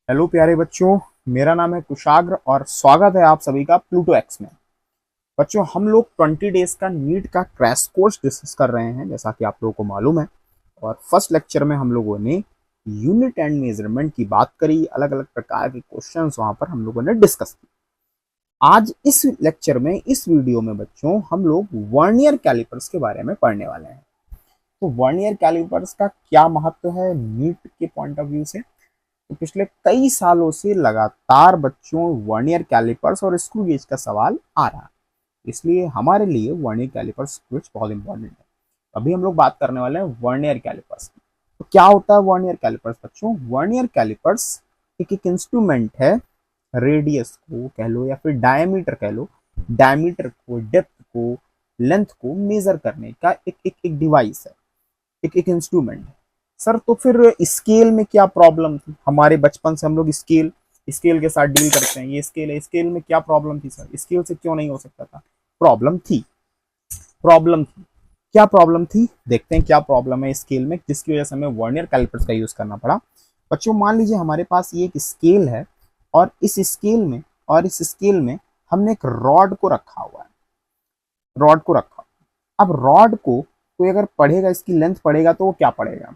Hello प्यारे बच्चों, मेरा नाम है कुशाग्र और स्वागत है आप सभी का प्लूटो एक्स में। बच्चों, हम लोग 20 डेज का नीट का क्रैश कोर्स डिस्कस कर रहे हैं, जैसा कि आप लोगों को मालूम है। और फर्स्ट लेक्चर में हम लोगों ने यूनिट एंड मेजरमेंट की बात करी, अलग अलग प्रकार के क्वेश्चंस वहां पर हम लोगों ने डिस्कस किए। आज इस लेक्चर में, इस वीडियो में बच्चों, हम लोग वर्नियर कैलिपर्स के बारे में पढ़ने वाले हैं। तो वर्नियर कैलिपर्स का क्या महत्व है नीट के पॉइंट ऑफ व्यू से? तो पिछले कई सालों से लगातार बच्चों वर्नियर कैलिपर्स और स्क्रू गेज का सवाल आ रहा है, इसलिए हमारे लिए वर्नियर कैलिपर्स कुछ बहुत इंपॉर्टेंट है। अभी हम लोग बात करने वाले हैं वर्नियर कैलिपर्स की। तो क्या होता है वर्नियर कैलिपर्स बच्चों? वर्नियर कैलिपर्स एक इंस्ट्रूमेंट है, रेडियस को कह लो या फिर डायमीटर कह लो, डायमीटर को, डेप्थ को, लेंथ को मेजर करने का एक डिवाइस है, एक इंस्ट्रूमेंट है। सर तो फिर स्केल में क्या प्रॉब्लम थी? हमारे बचपन से हम लोग स्केल स्केल के साथ डील करते हैं, ये स्केल है, स्केल में क्या प्रॉब्लम थी सर? स्केल से क्यों नहीं हो सकता था? प्रॉब्लम थी। क्या प्रॉब्लम थी? देखते हैं क्या प्रॉब्लम है स्केल में, जिसकी वजह से हमें वर्नियर कैलिपर्स का यूज करना पड़ा। बच्चों, मान लीजिए हमारे पास ये एक स्केल है और इस स्केल में हमने एक रॉड को रखा हुआ है। रॉड को रखा, अब रॉड को कोई अगर पढ़ेगा, इसकी लेंथ पढ़ेगा तो वो क्या पढ़ेगा?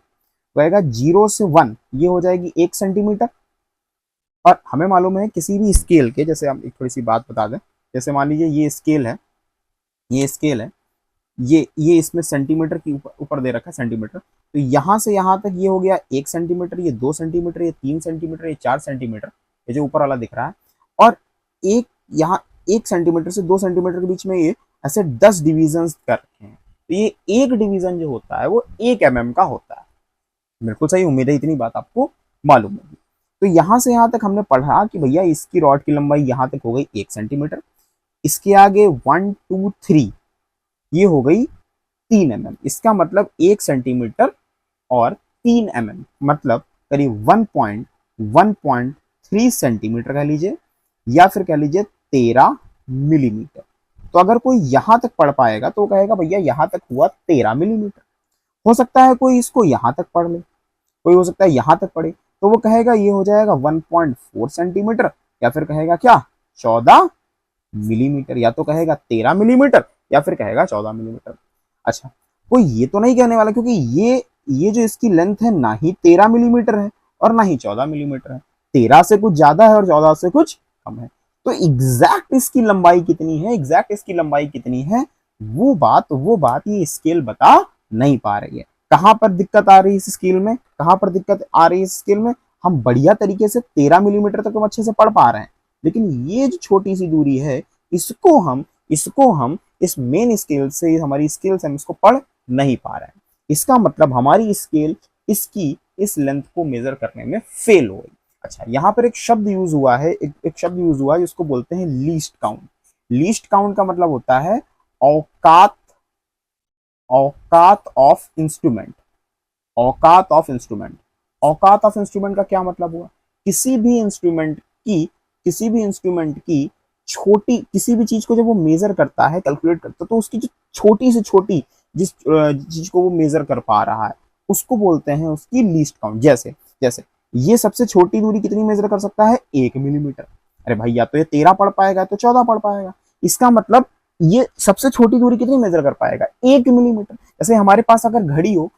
वहेगा 0 से 1, ये हो जाएगी 1 सेंटीमीटर। और हमें मालूम है किसी भी स्केल के, जैसे हम एक थोड़ी सी बात बता दें, जैसे मान लीजिए ये स्केल है, ये इसमें सेंटीमीटर की ऊपर दे रखा है, सेंटीमीटर। तो यहाँ से यहाँ तक ये हो गया 1 सेंटीमीटर, ये 2 सेंटीमीटर, ये 3 सेंटीमीटर, ये 4 सेंटीमीटर, ये जो ऊपर वाला दिख रहा है। और एक यहाँ 1 सेंटीमीटर से 2 सेंटीमीटर के बीच में ये ऐसे 10 डिविजन कर रखे हैं। तो ये एक डिवीजन जो होता है वो 1 mm का होता है। बिल्कुल सही, उम्मीद है इतनी बात आपको मालूम होगी। तो यहां से यहां तक हमने पढ़ा कि भैया इसकी रॉड की लंबाई यहां तक हो गई 1 सेंटीमीटर, इसके आगे 1 2 3 ये हो गई 3 mm। इसका मतलब 1 सेंटीमीटर और 3 mm, मतलब करीब 1.3 सेंटीमीटर कह लीजिए, या फिर कह लीजिए 13 मिलीमीटर। तो अगर कोई यहां तक पढ़ पाएगा तो कहेगा भैया यहां तक हुआ 13 मिलीमीटर। हो सकता है कोई इसको यहां तक पढ़ ले, कोई हो सकता है यहां तक पढ़े, तो वो कहेगा ये हो जाएगा 1.4 सेंटीमीटर, या फिर कहेगा क्या 14 मिलीमीटर, या तो कहेगा 13 मिलीमीटर, या फिर कहेगा 14 मिलीमीटर। अच्छा, कोई ये तो नहीं कहने वाला, क्योंकि ये जो इसकी लेंथ है ना ही 13 मिलीमीटर है और ना ही 14 मिलीमीटर है, 13 से कुछ ज्यादा है और 14 से कुछ कम है। तो एग्जैक्ट इसकी लंबाई कितनी है, वो बात ये स्केल बता नहीं पा रही है। कहां पर दिक्कत आ रही है इस स्केल में, हम बढ़िया तरीके से 13 मिलीमीटर तक हम अच्छे से पढ़ पा रहे हैं, लेकिन ये जो छोटी सी दूरी है, इसको हम इस मेन स्केल से, हमारी स्केल से हम इसको पढ़ नहीं पा रहे हैं। इसका मतलब हमारी स्केल इसकी इस लेंथ को मेजर करने में फेल हो गई। अच्छा, यहाँ पर एक शब्द यूज हुआ है, एक शब्द यूज हुआ है जिसको बोलते हैं लीस्ट काउंट। लीस्ट काउंट का मतलब होता है औकात औकात ऑफ इंस्ट्रूमेंट। औकात ऑफ इंस्ट्रूमेंट का क्या मतलब हुआ? किसी भी इंस्ट्रूमेंट की छोटी, किसी भी चीज को जब वो मेजर करता है, कैलकुलेट करता है, तो उसकी जो छोटी से छोटी जिस चीज को वो मेजर कर पा रहा है, उसको बोलते हैं उसकी लीस्ट काउंट। जैसे जैसे ये सबसे छोटी दूरी कितनी मेजर कर सकता है? 1 मिलीमीटर। अरे भाई, या तो ये 13 पढ़ पाएगा तो 14 पढ़ पाएगा। इसका मतलब ये सबसे छोटी दूरी कितनी मेजर कर पाएगा? 1 मिलीमीटर। जैसे हमारे पास अगर घड़ी हो,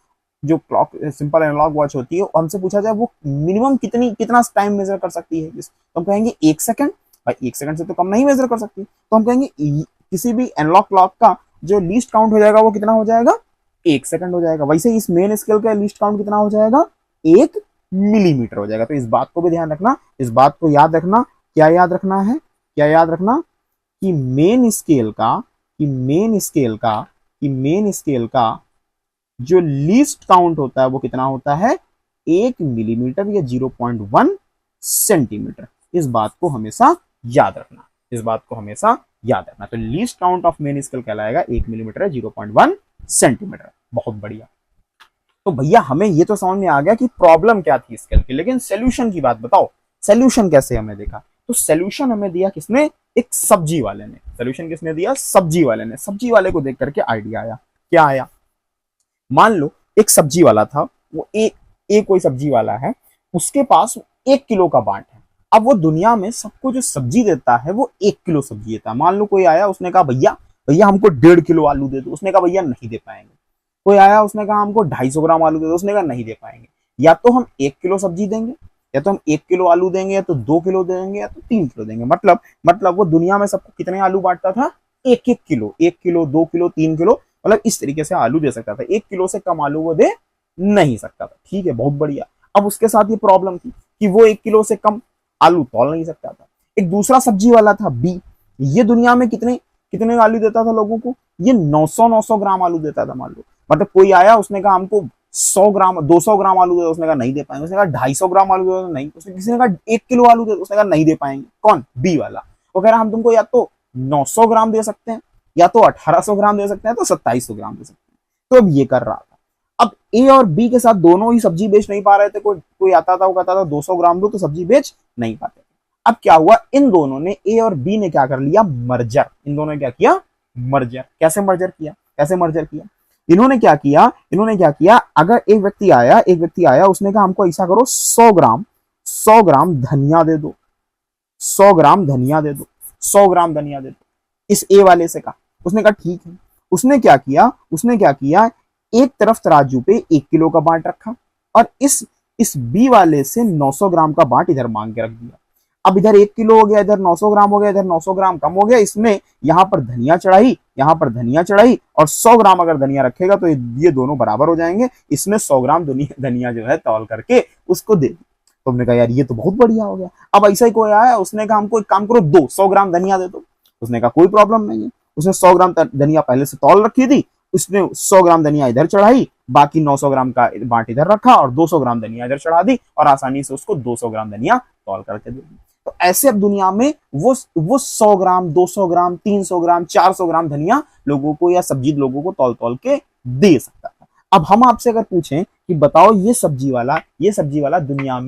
जो क्लॉक सिंपल एनालॉग वॉच होती है, हमसे पूछा जाए वो मिनिमम कितना टाइम मेजर कर सकती है, तो हम कहेंगे 1 सेकंड। भाई 1 सेकंड से तो कम नहीं मेजर कर सकती, तो हम कहेंगे किसी भी एनालॉग क्लॉक का जो लीस्ट काउंट हो जाएगा वो कितना हो जाएगा? 1 सेकंड हो जाएगा। वैसे इस मेन स्केल का लीस्ट काउंट कितना हो जाएगा? 1 मिलीमीटर हो जाएगा। तो इस बात को भी ध्यान रखना, इस बात को याद रखना। क्या याद रखना है? क्या याद रखना कि मेन स्केल का जो लीस्ट काउंट होता है वो कितना होता है? 1 मिलीमीटर या 0.1 सेंटीमीटर। इस बात को हमेशा याद रखना। तो least count of main scale कहलाएगा 1 मिलीमीटर, 0.1 सेंटीमीटर। बहुत बढ़िया। तो भैया हमें ये तो समझ में आ गया कि प्रॉब्लम क्या थी स्केल की, लेकिन सोल्यूशन की बात बताओ। सोल्यूशन कैसे हमें देखा? तो सोल्यूशन हमें दिया किसने? एक सब्जी वाले ने। सोल्यूशन किसने दिया? सब्जी वाले ने। सब्जी वाले को देख करके आइडिया आया। क्या आया? मान लो एक सब्जी वाला था, वो कोई सब्जी वाला है, उसके पास 1 किलो का बांट है। अब वो दुनिया में सबको जो सब्जी देता है वो 1 किलो सब्जी देता है। मान लो कोई आया, उसने कहा भैया भैया हमको 1.5 किलो आलू दे दो, उसने कहा भैया नहीं दे पाएंगे। कोई आया, उसने कहा हमको 250 ग्राम आलू दे दो, उसने कहा नहीं दे पाएंगे। या तो हम 1 किलो सब्जी देंगे, या तो हम 1 किलो आलू देंगे, या तो 2 किलो देंगे, या तो 3 किलो देंगे। मतलब वो दुनिया में सबको कितने आलू बांटता था? 1-1 किलो, 1 किलो, 2 किलो, 3 किलो, मतलब इस तरीके से आलू दे सकता था। 1 किलो से कम आलू वो दे नहीं सकता था। ठीक है, बहुत बढ़िया। अब उसके साथ ये प्रॉब्लम थी कि वो 1 किलो से कम आलू तौल नहीं सकता था। एक दूसरा सब्जी वाला था बी, ये दुनिया में कितने कितने आलू देता था लोगों को? ये 900 ग्राम आलू देता था। मान लो मतलब कोई आया, उसने कहा हमको 100 ग्राम 200 ग्राम आलू दे दो, उसने कहा नहीं दे पाएंगे। उसने कहा 250 ग्राम आलू दे दो, नहीं। उसने किसी ने कहा 1 किलो आलू दे दो, उसने कहा नहीं दे पाएंगे। कौन? बी वाला। वो कह रहा हम तुमको या तो 900 ग्राम दे सकते हैं, या तो 1800 ग्राम दे सकते हैं, तो 2700 ग्राम दे सकते हैं। तो अब ये कर रहा था। अब ए और बी के साथ दोनों ही सब्जी बेच नहीं पा रहे थे। कोई आता था, वो कहता था 200 ग्राम दो, तो सब्जी बेच नहीं पाते। अब क्या हुआ, इन दोनों ने, ए और बी ने क्या कर लिया? मर्जर। इन दोनों ने क्या किया? मर्जर। कैसे मर्जर किया? इन्होंने क्या किया, अगर एक व्यक्ति आया, उसने कहा हमको ऐसा करो 100 ग्राम धनिया दे दो, 100 ग्राम धनिया दे दो, 100 ग्राम धनिया दे दो। इस ए वाले से कहा, उसने कहा ठीक है। उसने क्या किया, एक तरफ तराजू पे 1 किलो का बांट रखा, और इस बी वाले से 900 ग्राम का बांट इधर मांग के रख दिया। अब इधर 1 किलो हो गया, इधर 900 ग्राम हो गया, इधर 900 ग्राम कम हो गया। इसने यहाँ पर धनिया चढ़ाई, और 100 ग्राम अगर धनिया रखेगा तो ये दोनों बराबर हो जाएंगे। इसने 100 ग्राम धनिया जो है तौल करके उसको दे दी। तो हमने कहा यार ये तो बहुत बढ़िया हो गया। अब ऐसा ही कोई आया, उसने कहा हमको एक काम करो, 100 ग्राम धनिया दे दो। उसने कहा कोई प्रॉब्लम नहीं है। उसने 100 ग्राम धनिया पहले से तौल रखी थी, उसने 100 ग्राम धनिया इधर चढ़ाई, बाकी 900 ग्राम का बांट इधर रखा, और 200 ग्राम धनिया इधर चढ़ा दी, और आसानी से उसको 200 ग्राम धनिया तौल करके दे दी। तो ऐसे अब दुनिया में वो 100 ग्राम, 200 ग्राम, 300 ग्राम, 400 ग्राम धनिया लोगों को या सब्जी लोगों को तौल तौल के दे सकता था। अब हम आपसे अगर पूछें कि बताओ ये सब्जी वाला दुनिया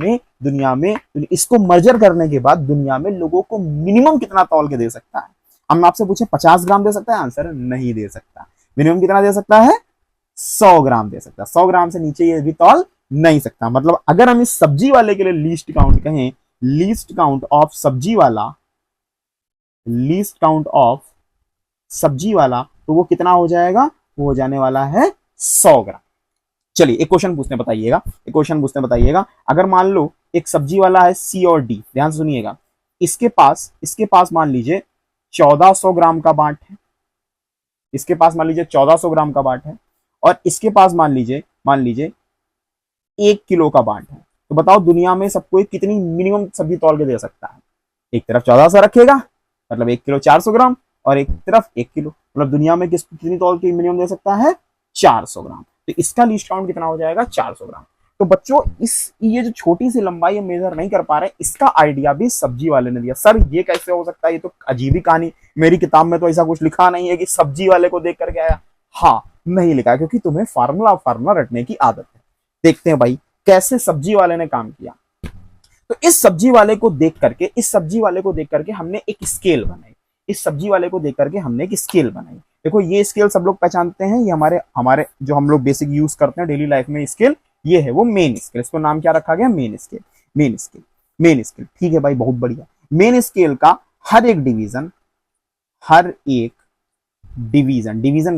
में इसको मर्जर करने के बाद दुनिया में लोगों को मिनिमम कितना तौल के दे सकता है? हम आपसे पूछे 50 ग्राम दे सकता है? आंसर नहीं दे सकता। मिनिमम कितना दे सकता है? 100 ग्राम दे सकता है। 100 ग्राम से नीचे ये भी तौल नहीं सकता। मतलब अगर हम इस सब्जी वाले के लिए लीस्ट काउंट कहें, लीस्ट काउंट ऑफ सब्जी वाला, तो वो कितना हो जाएगा? वो हो जाने वाला है 100 ग्राम। चलिए एक क्वेश्चन पूछते बताइएगा। अगर मान लो एक सब्जी वाला है सी और डी, ध्यान से सुनिएगा। इसके पास मान लीजिए 1400 ग्राम का बांट है। इसके पास मान लीजिए 1400 ग्राम का बांट है, और इसके पास मान लीजिए 1 किलो का बांट है। तो बताओ दुनिया में सबको कितनी मिनिमम सब्जी तौल के दे सकता है? एक तरफ 1400 रखेगा, मतलब 1 किलो 400 ग्राम, और एक तरफ 1 किलो, मतलब दुनिया में कितनी तौल की मिनिमम दे सकता है? 400 ग्राम। तो इसका लीस्ट काउंट कितना हो जाएगा? 400 ग्राम। तो बच्चों ये जो छोटी सी लंबाई मेजर नहीं कर पा रहे, इसका आइडिया भी सब्जी वाले ने दिया। सर ये कैसे हो सकता है? ये तो अजीब ही कहानी, मेरी किताब में तो ऐसा कुछ लिखा नहीं है कि सब्जी वाले को देख करके आया। हाँ, नहीं लिखा, क्योंकि तुम्हें फार्मूला रटने की आदत है। देखते हैं भाई कैसे सब्जी वाले ने काम किया। तो इस सब्जी वाले को देख करके हमने एक स्केल बनाई। देखो ये स्केल सब लोग पहचानते हैं, ये हमारे जो हम लोग बेसिक यूज करते हैं डेली लाइफ में स्केल, ये है वो मेन स्केल। इसको नाम क्या रखा गया? Main scale. ठीक है भाई, बहुत बढ़िया। मेन स्केल का हर एक डिवीजन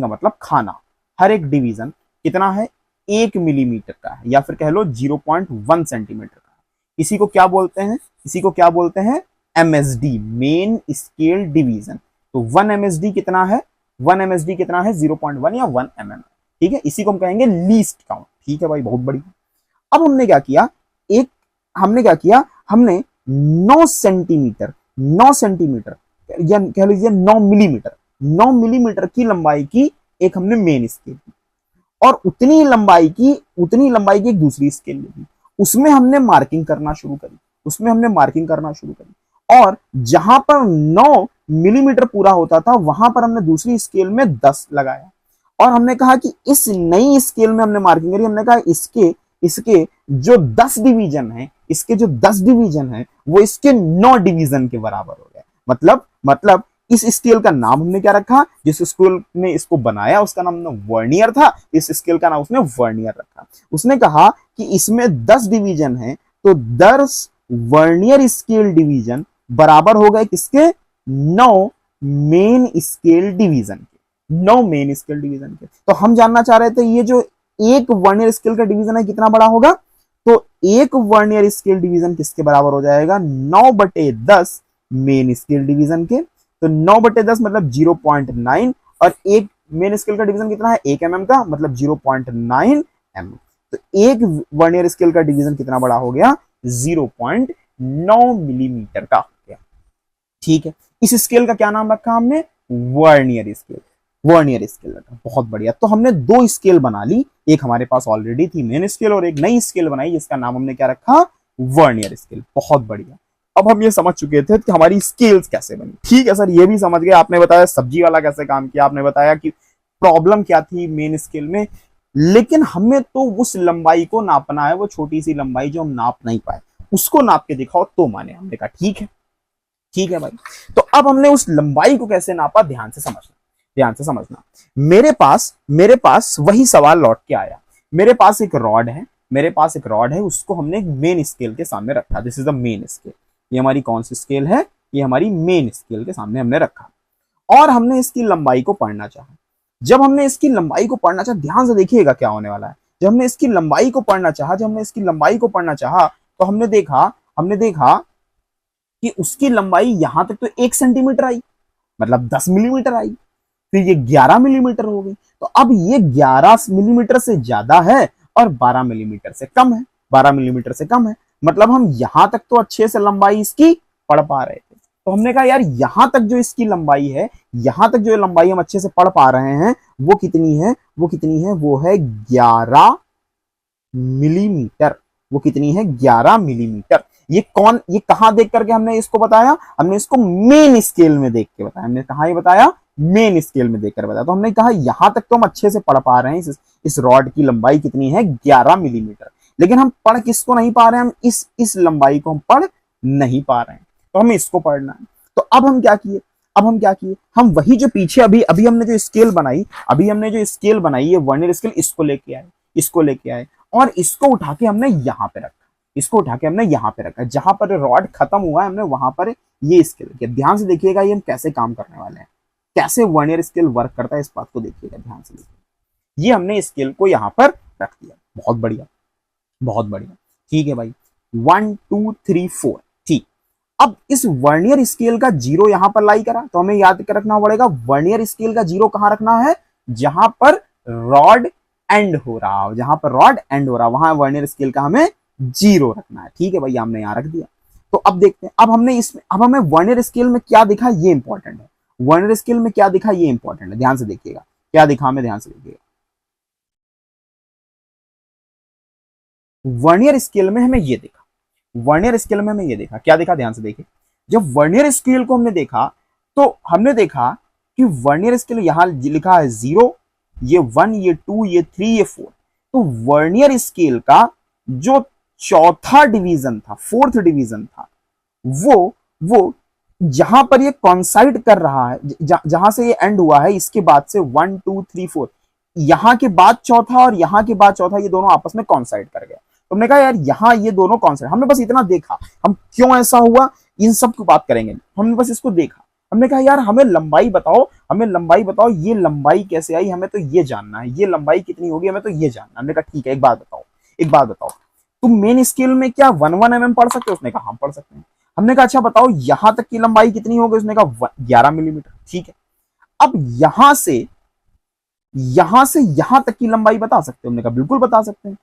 का मतलब खाना, हर एक डिवीजन कितना है? 1 मिलीमीटर का है, या फिर कह लो 0.1 सेंटीमीटर का है। इसी को क्या बोलते हैं? MSD, main scale division. तो 1 MSD कितना है? 0.1 या 1 mm। ठीक है, इसी को हम कहेंगे लीस्ट काउंट। ठीक है भाई, बहुत बढ़िया। अब हमने क्या किया? हमने 9 सेंटीमीटर या कह लीजिए 9 मिलीमीटर की लंबाई की एक हमने मेन स्केल की, और उतनी लंबाई की एक दूसरी स्केल ली। उसमें हमने मार्किंग करना शुरू करी, और जहां पर 9 मिलीमीटर पूरा होता था, वहां पर हमने दूसरी स्केल में 10 लगाया, और हमने कहा कि इस नई स्केल में हमने मार्किंग करी। हमने कहा इसके जो 10 डिवीजन है वो इसके 9 डिवीजन के बराबर हो गए। मतलब इस स्केल का नाम हमने क्या रखा? जिस स्केल ने इसको बनाया उसका नाम वर्नियर था, इस स्केल का नाम उसने वर्नियर रखा। उसने कहा कि इसमें 10 डिवीजन है, तो वर्नियर स्केल डिवीजन बराबर हो गए किसके? 9 मेन स्केल डिवीजन के। 9 मेन स्केल डिवीजन के। तो हम जानना चाह रहे थे ये जो एक वर्नियर स्केल का डिवीजन है कितना बड़ा होगा? तो एक वर्नियर स्केल डिवीजन किसके बराबर हो जाएगा? 9/10 मेन स्केल डिवीजन के। तो 9/10 मतलब 0.9, और एक मेन स्केल का डिवीजन कितना है? 1 mm का, मतलब 0.9 mm। तो एक वर्नियर स्केल का डिवीजन कितना बड़ा हो गया? 0.9 मिलीमीटर का हो गया। ठीक है, इस स्केल का क्या नाम रखा हमने? Vernier scale. वर्नियर स्केल रखा, बहुत बढ़िया। तो हमने 2 स्केल बना ली, एक हमारे पास ऑलरेडी थी मेन स्केल, और एक नई स्केल बनाई जिसका नाम हमने क्या रखा? Vernier scale. बहुत बढ़िया। अब हम ये समझ चुके थे कि हमारी स्केल्स कैसे बनी। ठीक है सर, ये भी समझ गए। आपने बताया सब्जी वाला कैसे काम किया, आपने बताया कि प्रॉब्लम क्या थी मेन स्केल में, लेकिन हमें तो उस लंबाई को नापना है, वो छोटी सी लंबाई जो हम नाप नहीं पाए, उसको नाप के दिखाओ तो माने। हमने कहा ठीक है, ठीक है भाई। तो अब हमने उस लंबाई को कैसे नापा, ध्यान से समझना, ध्यान से समझना। मेरे पास वही सवाल लौट के आया। मेरे पास एक रॉड है, मेरे पास एक रॉड है, उसको हमने मेन स्केल के सामने रखा। This is the main scale. ये हमारी कौन सी स्केल है? ये हमारी मेन स्केल के सामने हमने रखा, और हमने इसकी लंबाई को पढ़ना चाहा। जब हमने इसकी लंबाई को पढ़ना चाहा, ध्यान से देखिएगा क्या होने वाला है। जब हमने इसकी लंबाई को पढ़ना चाहा, जब हमने इसकी लंबाई को पढ़ना चाहा, तो हमने देखा कि उसकी लंबाई यहां तक तो 1 सेंटीमीटर आई, मतलब 10 मिलीमीटर आई, फिर ये 11 मिलीमीटर हो गई। तो अब ये 11 मिलीमीटर से ज्यादा है और 12 मिलीमीटर से कम है, 12 मिलीमीटर से कम है। मतलब हम यहां तक तो अच्छे से लंबाई इसकी पढ़ पा रहे थे। तो हमने कहा यार यहां तक जो इसकी लंबाई है, यहां तक जो लंबाई हम अच्छे से पढ़ पा रहे हैं, वो कितनी है? वो कितनी है? वो है 11 मिलीमीटर। वो कितनी है? 11 मिलीमीटर। ये कहां देख करके हमने इसको बताया? हमने इसको मेन स्केल में देख के बताया। हमने कहा ये बताया? मेन स्केल में देखकर बताया। तो हमने कहा यहां तक तो हम अच्छे से पढ़ पा रहे हैं, इस रॉड की लंबाई कितनी है? 11 मिलीमीटर। लेकिन हम पढ़ किसको नहीं पा रहे हैं? हम इस लंबाई को हम पढ़ नहीं पा रहे हैं, तो हमें इसको पढ़ना है। तो अब हम क्या किए? हम वही जो पीछे अभी हमने जो स्केल बनाई, ये वर्नियर स्केल, इसको लेके आए और इसको उठा के हमने यहाँ पे रखा। जहां पर रॉड खत्म हुआ है, हमने वहां पर ये स्केल किया। ध्यान से देखिएगा ये हम कैसे काम करने वाले हैं, कैसे वर्नियर स्केल वर्क करता है, इस बात को देखिएगा, ध्यान से देखिएगा। ये हमने स्केल को यहाँ पर रख दिया। बहुत बढ़िया, बहुत बढ़िया। ठीक है भाई, 1 2 3 4। ठीक, अब इस वर्नियर स्केल का 0 यहां पर लाई करा, तो हमें याद कर रखना पड़ेगा वर्नियर स्केल का 0 कहां रखना है? जहां पर रॉड एंड हो रहा, वहां वर्नियर स्केल का हमें 0 रखना है। ठीक है भाई, हमने यहां रख दिया। तो अब देखते हैं, अब हमें वर्नियर स्केल में क्या दिखा, ये इंपॉर्टेंट है। वर्नियर स्केल में क्या दिखा, ये इंपॉर्टेंट है, ध्यान से देखिएगा। क्या दिखा हमें? ध्यान से देखिएगा। वर्नियर स्केल में हमें ये दिखा, क्या दिखा? ध्यान से देखिए। जब वर्नियर स्केल को हमने देखा, तो हमने देखा कि वर्नियर स्केल यहां लिखा है 0, ये 1, ये 2, ये 3, ये 4। तो वर्नियर स्केल का जो चौथा डिवीजन था, 4th डिवीजन था, वो जहां पर ये कॉन्साइड कर रहा है, जहां से ये एंड हुआ है, इसके बाद से 1 2 3 4, यहां के बाद चौथा और यहां के बाद चौथा, ये दोनों आपस में कॉन्साइड कर गया। तो हमने कहा यार यहां ये दोनों कॉन्साइड, हमने बस इतना देखा, हम क्यों ऐसा हुआ इन सब की बात करेंगे, हमने बस इसको देखा। हमने कहा यार हमें लंबाई बताओ, ये लंबाई कैसे आई, हमें तो ये जानना है, ये लंबाई कितनी होगी, हमें तो ये जानना है। हमने कहा ठीक है, एक बात बताओ, तुम मेन स्केल में क्या 1 mm पढ़ सकते हो? उसने कहा हम पढ़ सकते हैं। हमने कहा अच्छा बताओ यहां तक की लंबाई कितनी होगी? उसने कहा 11 मिलीमीटर। ठीक है, अब यहां से यहां तक की लंबाई बता सकते हो? हमने कहा बिल्कुल बता सकते हैं।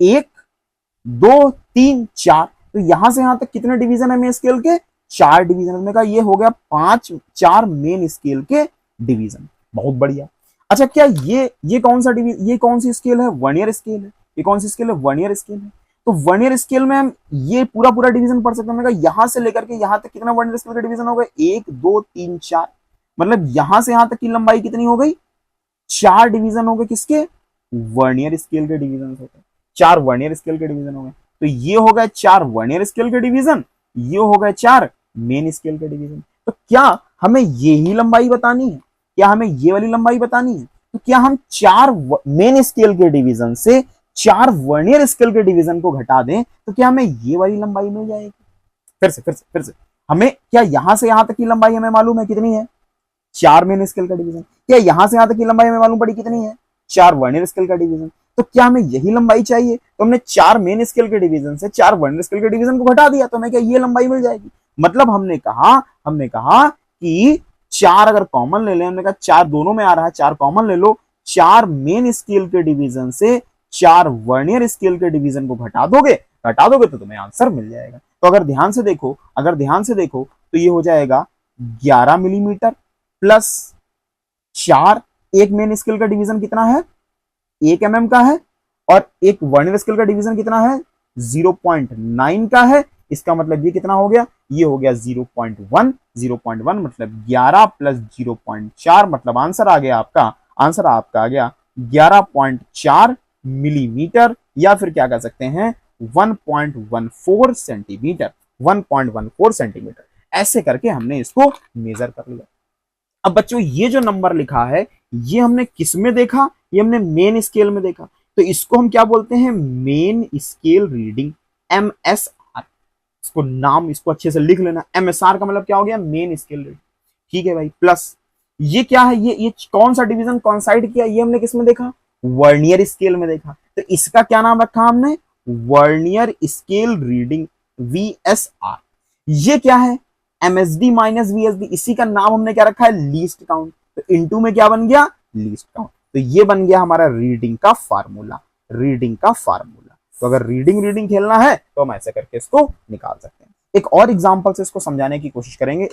1 2 3 4, तो यहां से यहां तक कितने डिवीजन है मेन स्केल के? 4 डिवीजन। हमने कहा ये हो गया 4 मेन स्केल के डिवीजन। बहुत बढ़िया। अच्छा, क्या ये कौन सी स्केल है? वर्नियर स्केल है। ये कौन सी स्केल है? वर्नियर स्केल है। तो वर्नियर स्केल में हम ये पूरा डिवीजन पढ़ सकते हैं। हमने कहा यहां से लेकर के यहां तक कितना वर्नियर स्केल का डिवीजन हो गए? 1 2 3 4, मतलब यहां से यहां तक की लंबाई कितनी हो गई? 4 डिवीजन हो गए। किसके? वर्नियर स्केल के डिवीजन हो गए। 4 वर्नियर स्केल के डिवीजन हो गए। तो ये हो गए 4 वर्नियर स्केल के डिवीजन, ये हो गए 4 मेन स्केल के डिवीजन। तो क्या हमें ये ही लंबाई बतानी है? क्या हमें ये वाली लंबाई बतानी है? तो क्या हम 4 मेन स्केल के डिवीजन से 4 वर्नियर स्केल के डिवीजन को घटा दें, तो क्या हमें ये वाली लंबाई मिल जाएगी? फिर से हमें क्या यहां से यहां तक की लंबाई हमें मालूम है कितनी है? 4 मेन स्केल का डिवीजन। क्या यहां से यहां तक की लंबाई हमें मालूम पड़ी कितनी है? 4 वर्नियर स्केल का डिवीजन। तो क्या हमें यही लंबाई चाहिए? तो हमने 4 मेन स्केल के डिवीजन से 4 वर्नियर स्केल के डिवीजन को घटा दिया, तो हमें क्या ये लंबाई मिल जाएगी। मतलब हमने कहा कि 4 अगर कॉमन ले लें, हमने कहा 4 दोनों में आ रहा है, 4 कॉमन ले लो, 4 मेन स्केल के डिवीजन से 4 वर्नियर स्केल के डिवीजन को घटा दोगे तो तुम्हें आंसर मिल जाएगा। तो अगर ध्यान से देखो तो ये हो जाएगा 11 मिलीमीटर प्लस 4। एक मेन स्केल का डिवीजन कितना है? 1 mm का है, और एक वर्नियर स्केल का डिवीजन कितना है? 0.9 का है। इसका मतलब ये कितना हो गया? ये हो गया 0.1 मतलब 11 प्लस 0.4 मतलब आंसर आ गया आपका 11.4 मिलीमीटर, या फिर क्या कह सकते हैं 1.14 सेंटीमीटर। ऐसे करके हमने इसको मेजर कर लिया। अब बच्चों ये जो नंबर लिखा है ये हमने किस में देखा? ये हमने मेन स्केल में देखा। तो इसको हम क्या बोलते हैं? Main scale reading, MSR। इसको अच्छे से लिख लेना। MSR का मतलब क्या हो गया? Main scale reading. ठीक है भाई। प्लस ये क्या है? ये कौन सा डिवीजन कॉन्साइड किया? ये हमने किस में देखा? वर्नियर स्केल में देखा। तो इसका क्या नाम रखा हमने? Vernier scale reading, VSR। ये क्या है? MSD minus VSD। इसी का नाम हमने क्या रखा है? Least count. तो इनटू में क्या बन गया? Least count. तो ये बन गया हमारा रीडिंग का फार्मूला। तो अगर रीडिंग खेलना है तो हम ऐसे करके इसको निकाल सकते हैं। एक और एग्जांपल से इसको समझाने की कोशिश करेंगे।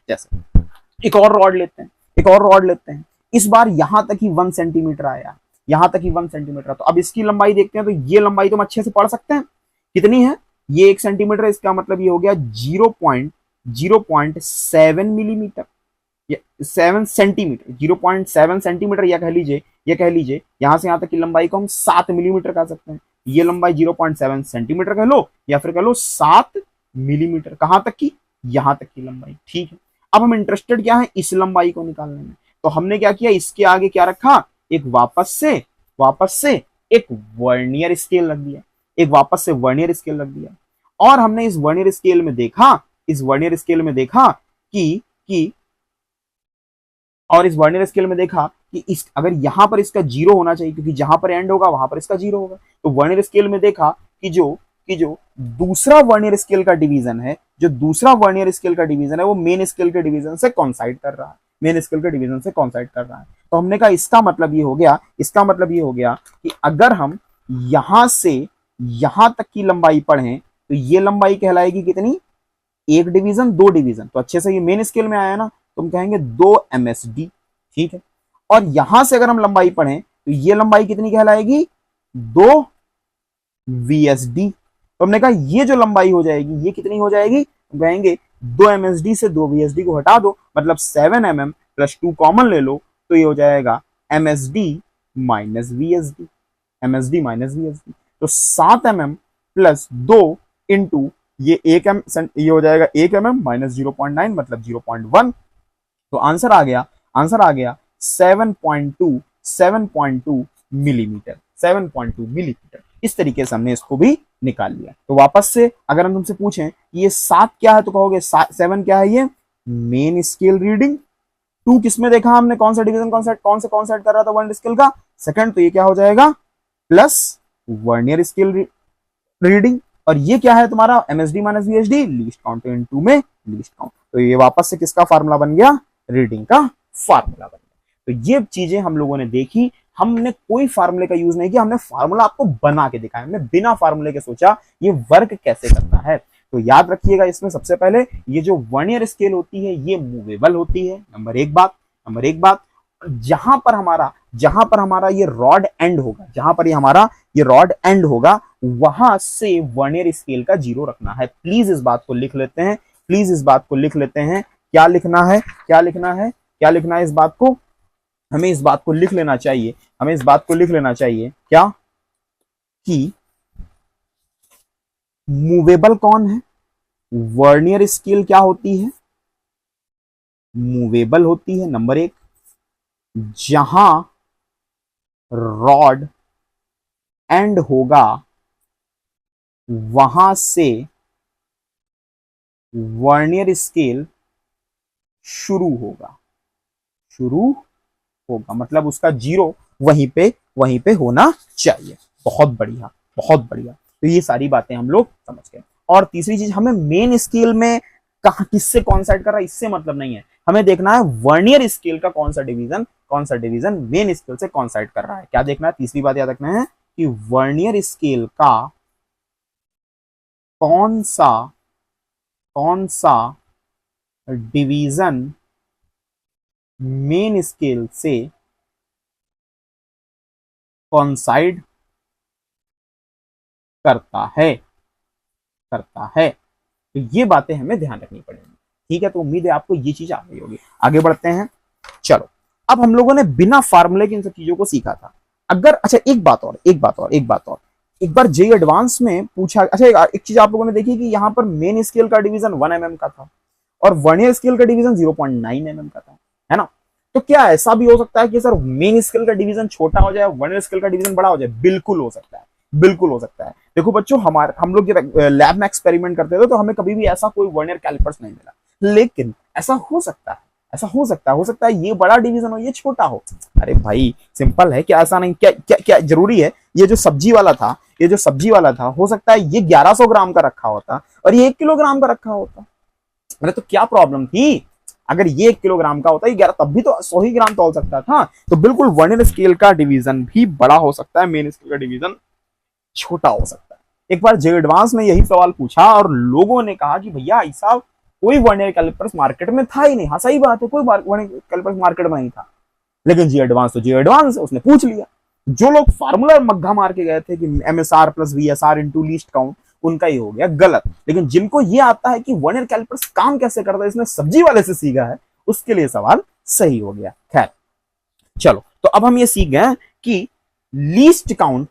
जैसे एक और रॉड लेते हैं। इस बार यहां तक ही 1 सेंटीमीटर आया, तो अब इसकी लंबाई देखते हैं। तो ये लंबाई तो हम अच्छे से पढ़ सकते हैं। कितनी है? ये 1 सेंटीमीटर है। इसका मतलब ये हो गया 0.7 मिलीमीटर, 7 सेंटीमीटर, 0.7 सेंटीमीटर। या कह लीजिए यहां से यहां तक की लंबाई को हम 7 मिलीमीटर कह सकते हैं। ये लंबाई 0.7 सेंटीमीटर कह लो, या फिर कह लो 7 मिलीमीटर। कहां तक की? यहां तक की लंबाई। ठीक है। अब हम इंटरेस्टेड क्या है? इस लंबाई को निकालने में। तो हमने क्या किया? इसके आगे क्या रखा? एक वापस से एक वर्नियर स्केल रख दिया। और हमने इस वर्नियर स्केल में देखा कि इस अगर यहां पर इसका 0 होना चाहिए, क्योंकि जहां पर एंड होगा वहां पर इसका 0 होगा। तो वर्नियर स्केल में देखा कि जो दूसरा वर्नियर स्केल का डिवीजन है, वो मेन स्केल के डिवीजन से कॉन्साइड कर रहा है। तो हमने कहा इसका मतलब ये हो गया कि अगर हम यहां से यहां तक की लंबाई पढ़ें तो ये लंबाई कहलाएगी कितनी? 1 डिवीजन, 2 डिवीजन। तो अच्छे से ये मेन स्केल में आया ना, तो हम कहेंगे 2 MSD। ठीक है। और यहां से अगर हम लंबाई पढ़ें तो ये लंबाई कितनी कहलाएगी? 2 VSD। तो हमने कहा ये जो लंबाई हो जाएगी ये कितनी हो जाएगी? हम कहेंगे 2 MSD से 2 VSD को हटा दो, मतलब 7 mm प्लस 2 कॉमन ले लो, तो ये हो जाएगा MSD माइनस VSD। तो 7 mm प्लस 2 इंटू ये 1 mm, ये हो जाएगा 1 mm माइनस 0.9 मतलब 0.1। तो आंसर आ गया 7.2 मिलीमीटर। इस तरीके से हमने इसको भी निकाल लिया। तो वापस से अगर हम तुमसे पूछें ये 7 क्या है, तो कहोगे 7 क्या है? ये मेन स्केल रीडिंग। 2 किसमें देखा हमने? कौन सा डिवीजन कौन से कॉन्सेप्ट कर रहा था? वर्नियर स्केल का सेकंड। तो ये क्या हो जाएगा? Plus vernier scale reading. और ये क्या है तुम्हारा? MSD minus VSD, least count into में लीस्ट काउंट। तो ये वापस से किसका फार्मूला बन गया? रीडिंग का फार्मूला बन गया। तो ये चीजें हम लोगों ने देखी। हमने कोई फार्मूले का यूज नहीं किया, हमने फार्मूला आपको बना के दिखाया। हमने बिना फार्मूले के सोचा ये वर्क कैसे करता है। तो याद रखिएगा इसमें सबसे पहले ये जो वर्नियर स्केल होती है ये मूवेबल होती है। नंबर एक बात, जहां पर हमारा ये रॉड एंड होगा, वहां से वर्नियर स्केल का 0 रखना है। प्लीज इस बात को लिख लेते हैं। क्या लिखना है इस बात को? हमें इस बात को लिख लेना चाहिए क्या? कि मूवेबल कौन है? वर्नियर स्केल क्या होती है? मूवेबल होती है। नंबर 1, जहां रॉड एंड होगा वहां से वर्नियर स्केल शुरू होगा, शुरू होगा मतलब उसका जीरो वहीं पे होना चाहिए। बहुत बढ़िया, बहुत बढ़िया। तो ये सारी बातें हम लोग समझ गए। और तीसरी चीज, हमें मेन स्केल में कहा किससे कॉन्साइड कर रहा है इससे मतलब नहीं है, हमें देखना है वर्नियर स्केल का कौन सा डिवीजन मेन स्केल से कॉन्साइड कर रहा है। क्या देखना है, तीसरी बात याद रखना है कि वर्नियर स्केल का कौन सा डिवीजन मेन स्केल से कॉन्साइड करता है। तो ये बातें हमें ध्यान रखनी पड़ेगी। ठीक है, तो उम्मीद है आपको ये चीज आ गई होगी। आगे बढ़ते हैं। चलो, अब हम लोगों ने बिना फार्मूले की इन सब चीजों को सीखा था। अगर अच्छा, एक बार जे एडवांस में पूछा, अच्छा एक चीज आप लोगों ने देखी कि यहाँ पर मेन स्केल का डिवीजन 1 mm का था और वर्नियर स्केल का डिवीजन 0.9 mm का था, है ना। तो क्या ऐसा भी हो सकता है कि सर मेन स्केल का डिवीजन छोटा हो जाए, वर्नियर स्केल का डिवीजन बड़ा हो जाए? बिल्कुल हो सकता है, बिल्कुल हो सकता है। देखो बच्चों, हम लोग जब लैब में एक्सपेरिमेंट करते थे तो हमें कभी भी ऐसा कोई वर्नियर कैलिपर्स नहीं मिला, लेकिन ऐसा हो सकता है, हो सकता है ये बड़ा डिवीजन हो, ये छोटा हो। अरे भाई सिंपल है, क्या ऐसा नहीं, क्या क्या क्या जरूरी है? ये जो सब्जी वाला था, हो सकता है ये 1100 ग्राम का रखा होता और ये 1 किलोग्राम का रखा होता। अरे तो क्या प्रॉब्लम थी? अगर ये 1 किलोग्राम का होता, ये 11, तब भी तो 100 ही ग्राम तोल सकता था। तो बिल्कुल वर्नियर स्केल का डिवीजन भी बड़ा हो सकता है, मेन स्केल का डिवीजन छोटा हो सकता है। एक बार जे एडवांस में यही सवाल पूछा और लोगों ने कहा कि भैया ऐसा कोई वर्नियर कैलिपर्स मार्केट में था ही नहीं। हाँ सही बात है, कोई वर्नियर कैलिपर्स मार्केट में नहीं था, लेकिन जी एडवांस तो जी एडवांस है, उसने पूछ लिया। जो लोग फार्मूला मग्घा मार के गए थे कि MSR plus VSR into least count, उनका ही हो गया गलत। लेकिन जिनको ये आता है कि वर्नियर कैलिपर्स काम कैसे करता है, इसने सब्जी वाले से सीखा है, उसके लिए सवाल सही हो गया। खैर चलो, तो अब हम ये सीख गए कि लीस्ट काउंट,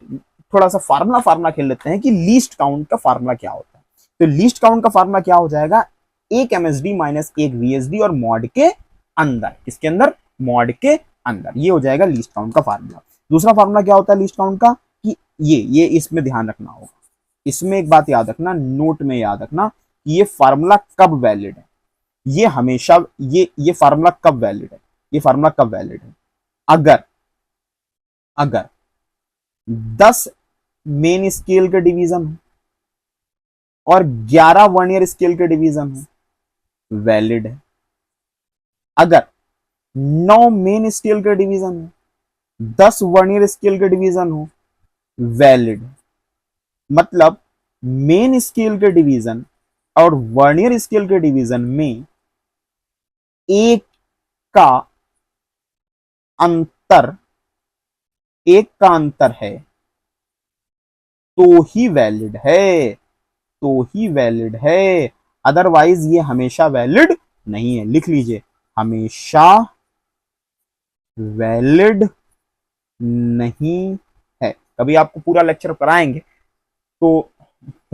थोड़ा सा फार्मूला खेल लेते हैं कि लीस्ट काउंट का फार्मूला क्या होता है। तो लीस्ट काउंट का फार्मूला क्या हो जाएगा, 1 MSD माइनस 1 VSD और मॉड के अंदर, किसके अंदर? मॉड के अंदर। ये हो जाएगा लीस्ट काउंट का फार्मूला। दूसरा फार्मूला क्या होता है लीस्ट काउंट का, कि ये इसमें ध्यान रखना होगा, इसमें एक बात याद रखना, नोट में याद रखना कि ये फार्मूला कब वैलिड है। ये हमेशा ये फार्मूला कब वैलिड है, ये फार्मूला कब वैलिड है? अगर 10 मेन स्केल के डिवीजन हो और 11 वर्नियर स्केल के डिवीजन हो, वैलिड है। अगर 9 मेन स्केल के डिवीजन हो, 10 वर्नियर स्केल के डिवीजन हो, वैलिड है। मतलब मेन स्केल के डिवीजन और वर्नियर स्केल के डिवीजन में एक का अंतर है तो ही वैलिड है, अदरवाइज ये हमेशा वैलिड नहीं है। लिख लीजिए, हमेशा वैलिड नहीं है। कभी आपको पूरा लेक्चर कराएंगे तो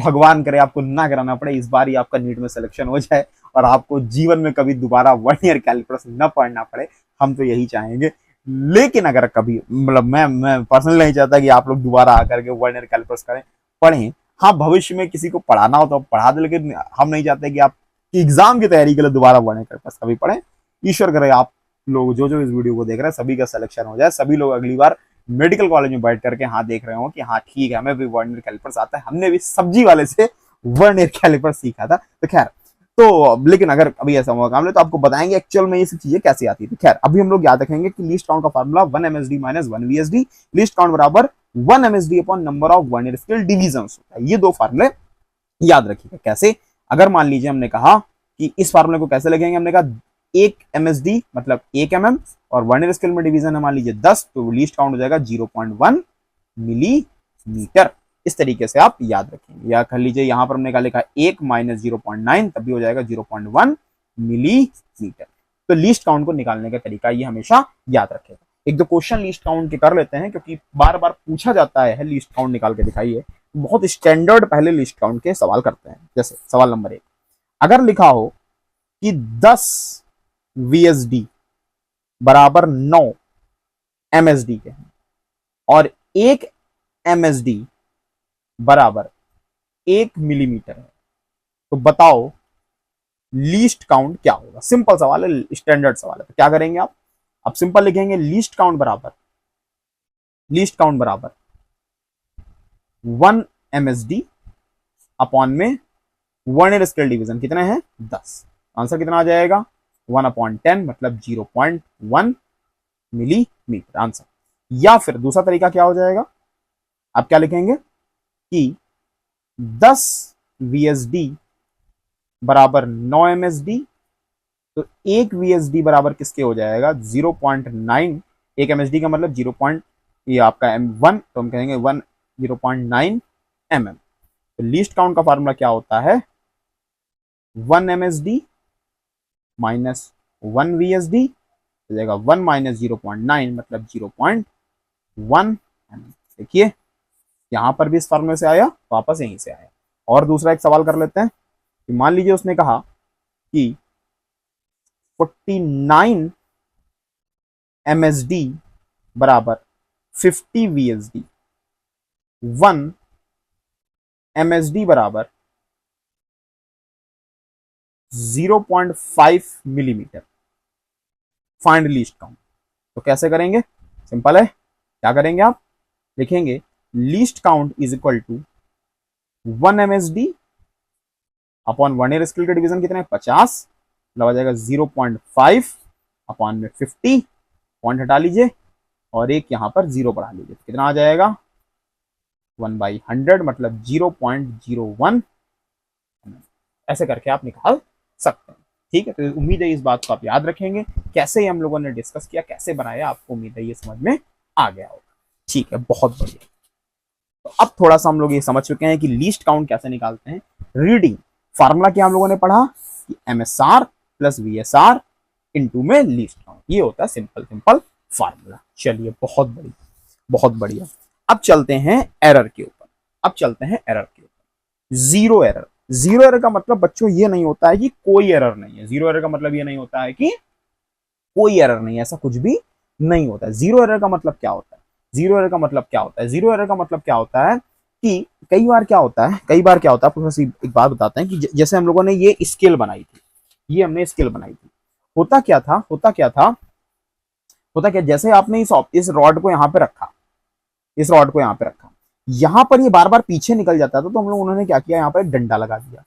भगवान करे आपको ना कराना पड़े, इस बार ही आपका नीट में सिलेक्शन हो जाए और आपको जीवन में कभी दोबारा वर्नियर कैलिपर्स न पढ़ना पड़े, हम तो यही चाहेंगे। लेकिन अगर कभी, मतलब मैं पर्सनली नहीं चाहता कि आप लोग दोबारा आकर के वर्नियर कैलिपर्स करें, पढ़ें। हाँ, भविष्य में किसी को पढ़ाना हो तो पढ़ा दे, लेकिन हम नहीं चाहते कि आप एग्जाम की तैयारी के लिए दोबारा वर्नियर कैलिपर्स कभी पढ़ें। ईश्वर करे आप लोग जो इस वीडियो को देख रहे हैं सभी का सिलेक्शन हो जाए, सभी लोग अगली बार मेडिकल कॉलेज में बैठ करके हाँ देख रहे हो कि हाँ ठीक है, हमें भी वर्नियर कैलिपर्स आता है, हमने भी सब्जी वाले से वर्नियर कैलिपर्स सीखा था। तो खैर, तो लेकिन अगर अभी ऐसा मौका मिले तो आपको बताएंगे एक्चुअल में ये सब चीजें कैसे आती थी। खैर, अभी हम लोग याद रखेंगे कि लीस्ट काउंट का formula 1 MSD minus 1 VSD, least count बराबर 1 MSD upon number of vernier scale divisions होता है। ये दो फार्मूले याद रखिएगा। कैसे? अगर मान लीजिए हमने कहा कि इस फार्मूले को कैसे लिखेंगे, हमने कहा 1 MSD मतलब 1 mm और वर्नियर स्केल में डिवीजन है मान लीजिए 10, तो लीस्ट काउंट हो जाएगा 0.1 मिलीमीटर। इस तरीके से आप याद रखेंगे। या कर लीजिए यहां पर हमने कहा लिखा 1 माइनस 0.9, तब भी हो जाएगा 0.1 मिलीमीटर। तो लीस्ट काउंट को निकालने का तरीका ये हमेशा याद रखेगा। एक दो क्वेश्चन लीस्ट काउंट के कर लेते हैं क्योंकि बार बार पूछा जाता है लीस्ट काउंट निकाल के दिखाइए। बहुत स्टैंडर्ड पहले लीस्ट काउंट के सवाल करते हैं। जैसे सवाल नंबर 1, अगर लिखा हो कि 10 VSD बराबर 9 MSD के हैं और 1 MSD बराबर 1 मिलीमीटर है, तो बताओ लीस्ट काउंट क्या होगा। सिंपल सवाल है, स्टैंडर्ड सवाल है। तो क्या करेंगे आप, अब सिंपल लिखेंगे लीस्ट काउंट बराबर 1 MSD अपॉन में वर्नियर स्केल डिवीजन कितने हैं 10। आंसर कितना आ जाएगा 1/10 मतलब 0.1 मिलीमीटर आंसर। या फिर दूसरा तरीका क्या हो जाएगा, आप क्या लिखेंगे कि 10 VSD बराबर 9 MSD, तो 1 VSD बराबर किसके हो जाएगा 0.9। 1 MSD का मतलब 0. ये आपका M1, तो हम कहेंगे 0.9 mm। तो लीस्ट काउंट का फार्मूला क्या होता है 1 MSD माइनस 1 VSD हो जाएगा 1 माइनस 0.9 मतलब 0.1 mm। देखिए यहां पर भी इस फार्मूले से आया, वापस यहीं से आया। और दूसरा एक सवाल कर लेते हैं कि मान लीजिए उसने कहा कि 49 MSD बराबर 50 VSD, 1 MSD बराबर 0.5 मिलीमीटर, फाइंड लीस्ट काउंट। तो कैसे करेंगे, सिंपल है, क्या करेंगे आप लिखेंगे least count is equal to 1 MSD upon vernier scale का डिवीजन कितने 50, मतलब आ जाएगा 0.5 अपॉन में 50, पॉइंट हटा लीजिए और एक यहां पर 0 बढ़ा लीजिए, तो कितना आ जाएगा 1/100 मतलब 0.01। ऐसे करके आप निकाल सकते हैं। ठीक है, तो उम्मीद है इस बात को आप याद रखेंगे। कैसे हम लोगों ने डिस्कस किया, कैसे बनाया, आपको उम्मीद है ये समझ में आ गया होगा। ठीक है, बहुत बढ़िया। तो अब थोड़ा सा हम लोग ये समझ चुके हैं कि लीस्ट काउंट कैसे निकालते हैं। रीडिंग फार्मूला क्या हम लोगों ने पढ़ा कि MSR प्लस VSR इंटू में लीस्ट काउंट, ये होता है सिंपल फार्मूला। चलिए बहुत बढ़िया। अब चलते हैं एरर के ऊपर। जीरो एरर का मतलब बच्चों ये नहीं होता है कि कोई एरर नहीं है। जीरो एरर का मतलब ये नहीं होता है कि कोई एरर नहीं है, ऐसा कुछ भी नहीं होता है। जीरो एरर का मतलब क्या होता है, जीरो एरर का मतलब क्या होता है कि कई बार क्या होता है आपको एक बात बताते हैं कि जैसे हम लोगों ने ये स्केल बनाई थी, होता क्या, जैसे आपने इस रॉड को यहाँ पे रखा, यहाँ पर ये बार बार पीछे निकल जाता था, तो हम लोग उन्होंने क्या किया, यहाँ पर एक डंडा लगा दिया,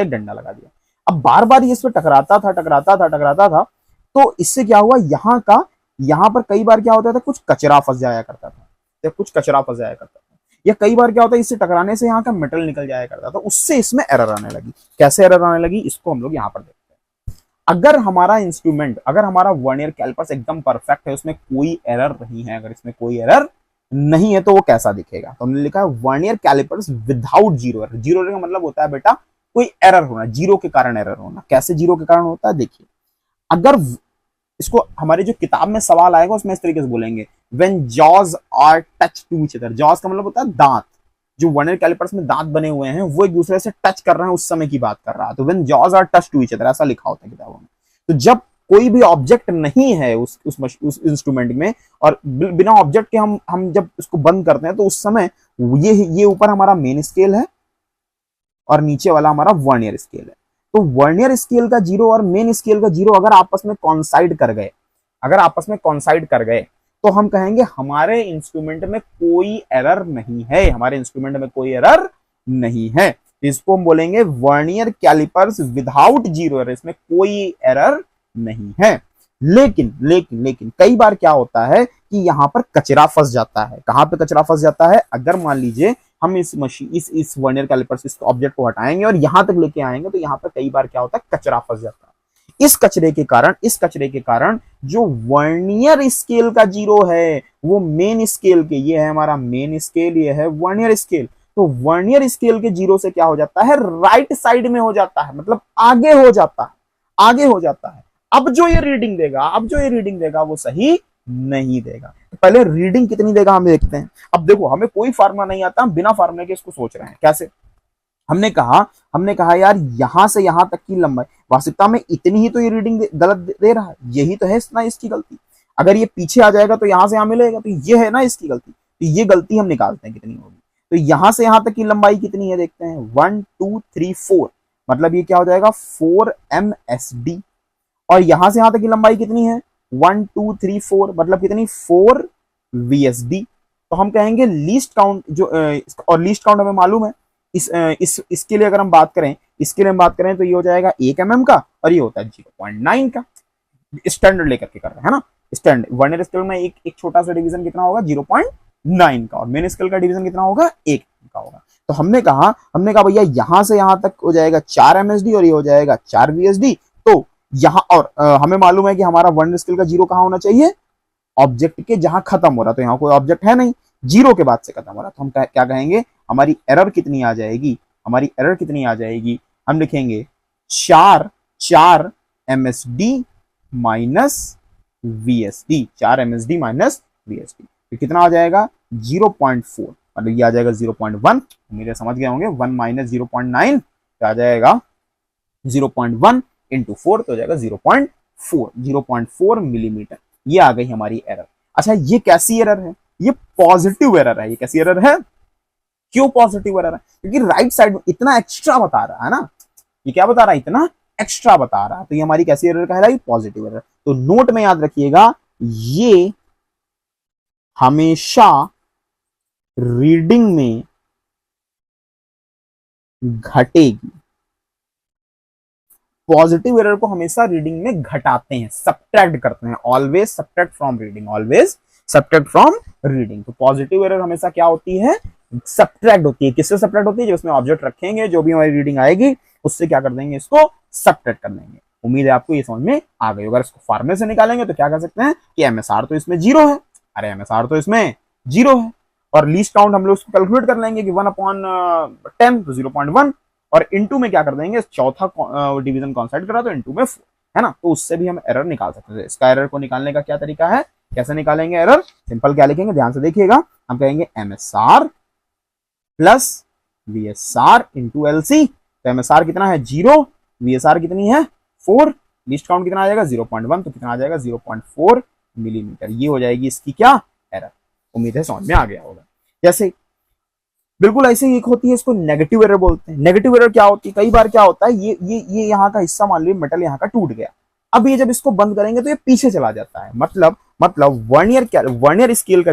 डंडा लगा दिया। अब बार बार ये इस पर टकराता था, तो इससे क्या हुआ, यहाँ पर कई बार क्या होता था, कुछ कचरा फंस जाया करता था, या कई बार क्या होता है, इससे टकराने से यहाँ का मेटल निकल जाया करता था, उससे इसमें एरर आने लगी। कैसे एरर आने लगी, इसको हम लोग यहाँ पर देखते हैं। अगर हमारा वर्नियर कैलिपर्स एकदम परफेक्ट है, उसमें कोई एरर नहीं है, अगर इसमें कोई एरर नहीं है तो वो कैसा दिखेगा, तो हमने लिखा है vernier callipers without zero error. Zero error का मतलब होता है बेटा कोई एरर होना, जीरो के कारण एरर होना। कैसे जीरो के कारण होता है, देखिए अगर इसको हमारी जो किताब में सवाल आएगा उसमें इस तरीके से बोलेंगे, when jaws are touch to each other. Jaws का मतलब होता है दांत, जो वर्नियर कैलिपर्स में दांत बने हुए हैं वो एक दूसरे से टच कर रहे हैं, उस समय की बात कर रहा है। तो when jaws are touch to each other, ऐसा लिखा होता है किताबों में। तो जब कोई भी ऑब्जेक्ट नहीं है उस इंस्ट्रूमेंट में, और बिना ऑब्जेक्ट के हम जब उसको बंद करते हैं, तो उस समय ये ऊपर हमारा मेन स्केल है और नीचे वाला हमारा वर्नियर स्केल है। तो वर्नियर स्केल का जीरो और मेन स्केल का जीरो अगर आपस में कॉन्साइड कर गए, तो हम कहेंगे हमारे इंस्ट्रूमेंट में कोई एरर नहीं है। इसको हम बोलेंगे vernier callipers without zero error, इसमें कोई एरर नहीं है। लेकिन कई बार क्या होता है कि यहाँ पर कचरा फंस जाता है। कहां पे कचरा फंस जाता है, अगर मान लीजिए हम इस वर्नियर कैलिपर्स इस ऑब्जेक्ट को हटाएंगे और यहां तक लेके आएंगे, तो यहाँ पर कई बार क्या होता है, कचरा फंस जाता है। इस कचरे के कारण जो वर्नियर स्केल का जीरो है वो मेन स्केल के, ये है हमारा मेन स्केल, ये है वर्नियर स्केल। तो वर्नियर स्केल के जीरो से क्या हो जाता है, राइट साइड में हो जाता है, मतलब आगे हो जाता है। अब जो ये रीडिंग देगा वो सही नहीं देगा। तो पहले रीडिंग कितनी देगा हम देखते हैं। अब देखो हमें कोई फार्मूला नहीं आता, हम बिना फार्मूले के इसको सोच रहे हैं। कैसे, हमने कहा यार यहां से यहां तक की लंबाई, वास्तविकता में इतनी ही तो ये रीडिंग गलत दे रहा है, यही तो है ना इसकी गलती। अगर ये पीछे आ जाएगा तो यहां से यहां मिलेगा, तो ये है ना इसकी गलती। तो ये गलती हम निकालते हैं कितनी होगी। तो यहां से यहां तक की लंबाई कितनी है देखते हैं, 1 2 3 4, मतलब ये क्या हो जाएगा 4 MSD। और यहां से यहां तक की लंबाई कितनी है 1 2 3 4, मतलब कितनी 4 VSD। तो हम कहेंगे लीस्ट काउंट जो और लीस्ट काउंट हमें मालूम है। इसके लिए अगर हम बात करें, इसके लिए हम बात करें तो ये हो जाएगा 1 mm का, और ये होता है 0.9 का। स्टैंडर्ड लेकर के कर रहे हैं ना। स्टैंडर्ड वर्नियर स्केल में एक छोटा सा डिवीजन कितना होगा 0.9 का, और मेन स्केल का डिवीजन कितना होगा 1 का होगा। तो हमने कहा भैया यहां से यहां तक हो जाएगा 4 MSD और ये हो जाएगा 4 VSD। तो यहाँ और हमें मालूम है कि हमारा वर्नियर स्केल का जीरो कहाँ होना चाहिए, ऑब्जेक्ट के जहां खत्म हो रहा। तो यहाँ कोई ऑब्जेक्ट है नहीं, जीरो के बाद से खत्म हो रहा। तो हम क्या कहेंगे, हमारी एरर कितनी आ जाएगी, हमारी एरर कितनी आ जाएगी, हम लिखेंगे 4 MSD minus VSD, 4 MSD minus VSD। तो कितना आ जाएगा 0.4, मतलब ये आ जाएगा 0.1। मेरे समझ गए होंगे 1 माइनस 0.9 तो आ जाएगा 0.1 इंटू 4 तो हो जाएगा 0.4 मिलीमीटर। ये आ गई हमारी एरर। अच्छा ये कैसी एरर है, ये पॉजिटिव एरर है। ये कैसी एरर है, क्यों पॉजिटिव एरर है, क्योंकि राइट साइड में इतना एक्स्ट्रा बता रहा है ना, ये क्या बता रहा है, इतना एक्स्ट्रा बता रहा है। तो ये हमारी कैसी एरर कहलाई, पॉजिटिव एरर। तो नोट में याद रखिएगा ये हमेशा रीडिंग में घटेगी। पॉजिटिव एरर को हमेशा रीडिंग में घटाते हैं, सब्ट्रैक्ट करते हैं। Always subtract from reading, always subtract from reading. तो पॉजिटिव एरर हमेशा क्या होती है, सब्ट्रैक्ट होती है। किससे सब्ट्रैक्ट होती है, जो उसमें ऑब्जेक्ट रखेंगे, जो भी हमारी रीडिंग आएगी उससे क्या कर देंगे, इसको सब्ट्रैक्ट कर देंगे। उम्मीद है आपको ये समझ में आ गई। अगर इसको फार्मूले से निकालेंगे तो क्या कर सकते हैं कि MSR तो इसमें 0 है, अरे MSR तो इसमें 0 है, और लीस्ट काउंट हम लोग उसको कैलकुलेट कर लेंगे कि 1/10 तो 0.1, और इनटू में क्या कर देंगे, चौथा डिवीजन कौन साइड करा तो इनटू में 4 है ना। तो उससे भी हम एरर निकाल सकते हैं। इसका एरर को निकालने का क्या तरीका है, कैसे निकालेंगे एरर, सिंपल क्या लिखेंगे, ध्यान से देखिएगा। हम कहेंगे MSR plus VSR into LC। तो MSR कितना है 0, VSR कितनी है 4, लीस्ट काउंट कितना आ जाएगा 0.1, तो कितना आ जाएगा 0.4 मिलीमीटर। ये हो जाएगी इसकी क्या एरर। उम्मीद है समझ में आ गया होगा। जैसे बिल्कुल ऐसे ही एक होती है, इसको नेगेटिव एरर बोलते हैं। नेगेटिव एरर क्या होती है, कई बार क्या होता है, ये यहाँ का हिस्सा मान लीजिए मेटल यहाँ का टूट गया। अब ये जब इसको बंद करेंगे तो ये पीछे चला जाता है। मतलब वर्नियर स्केल का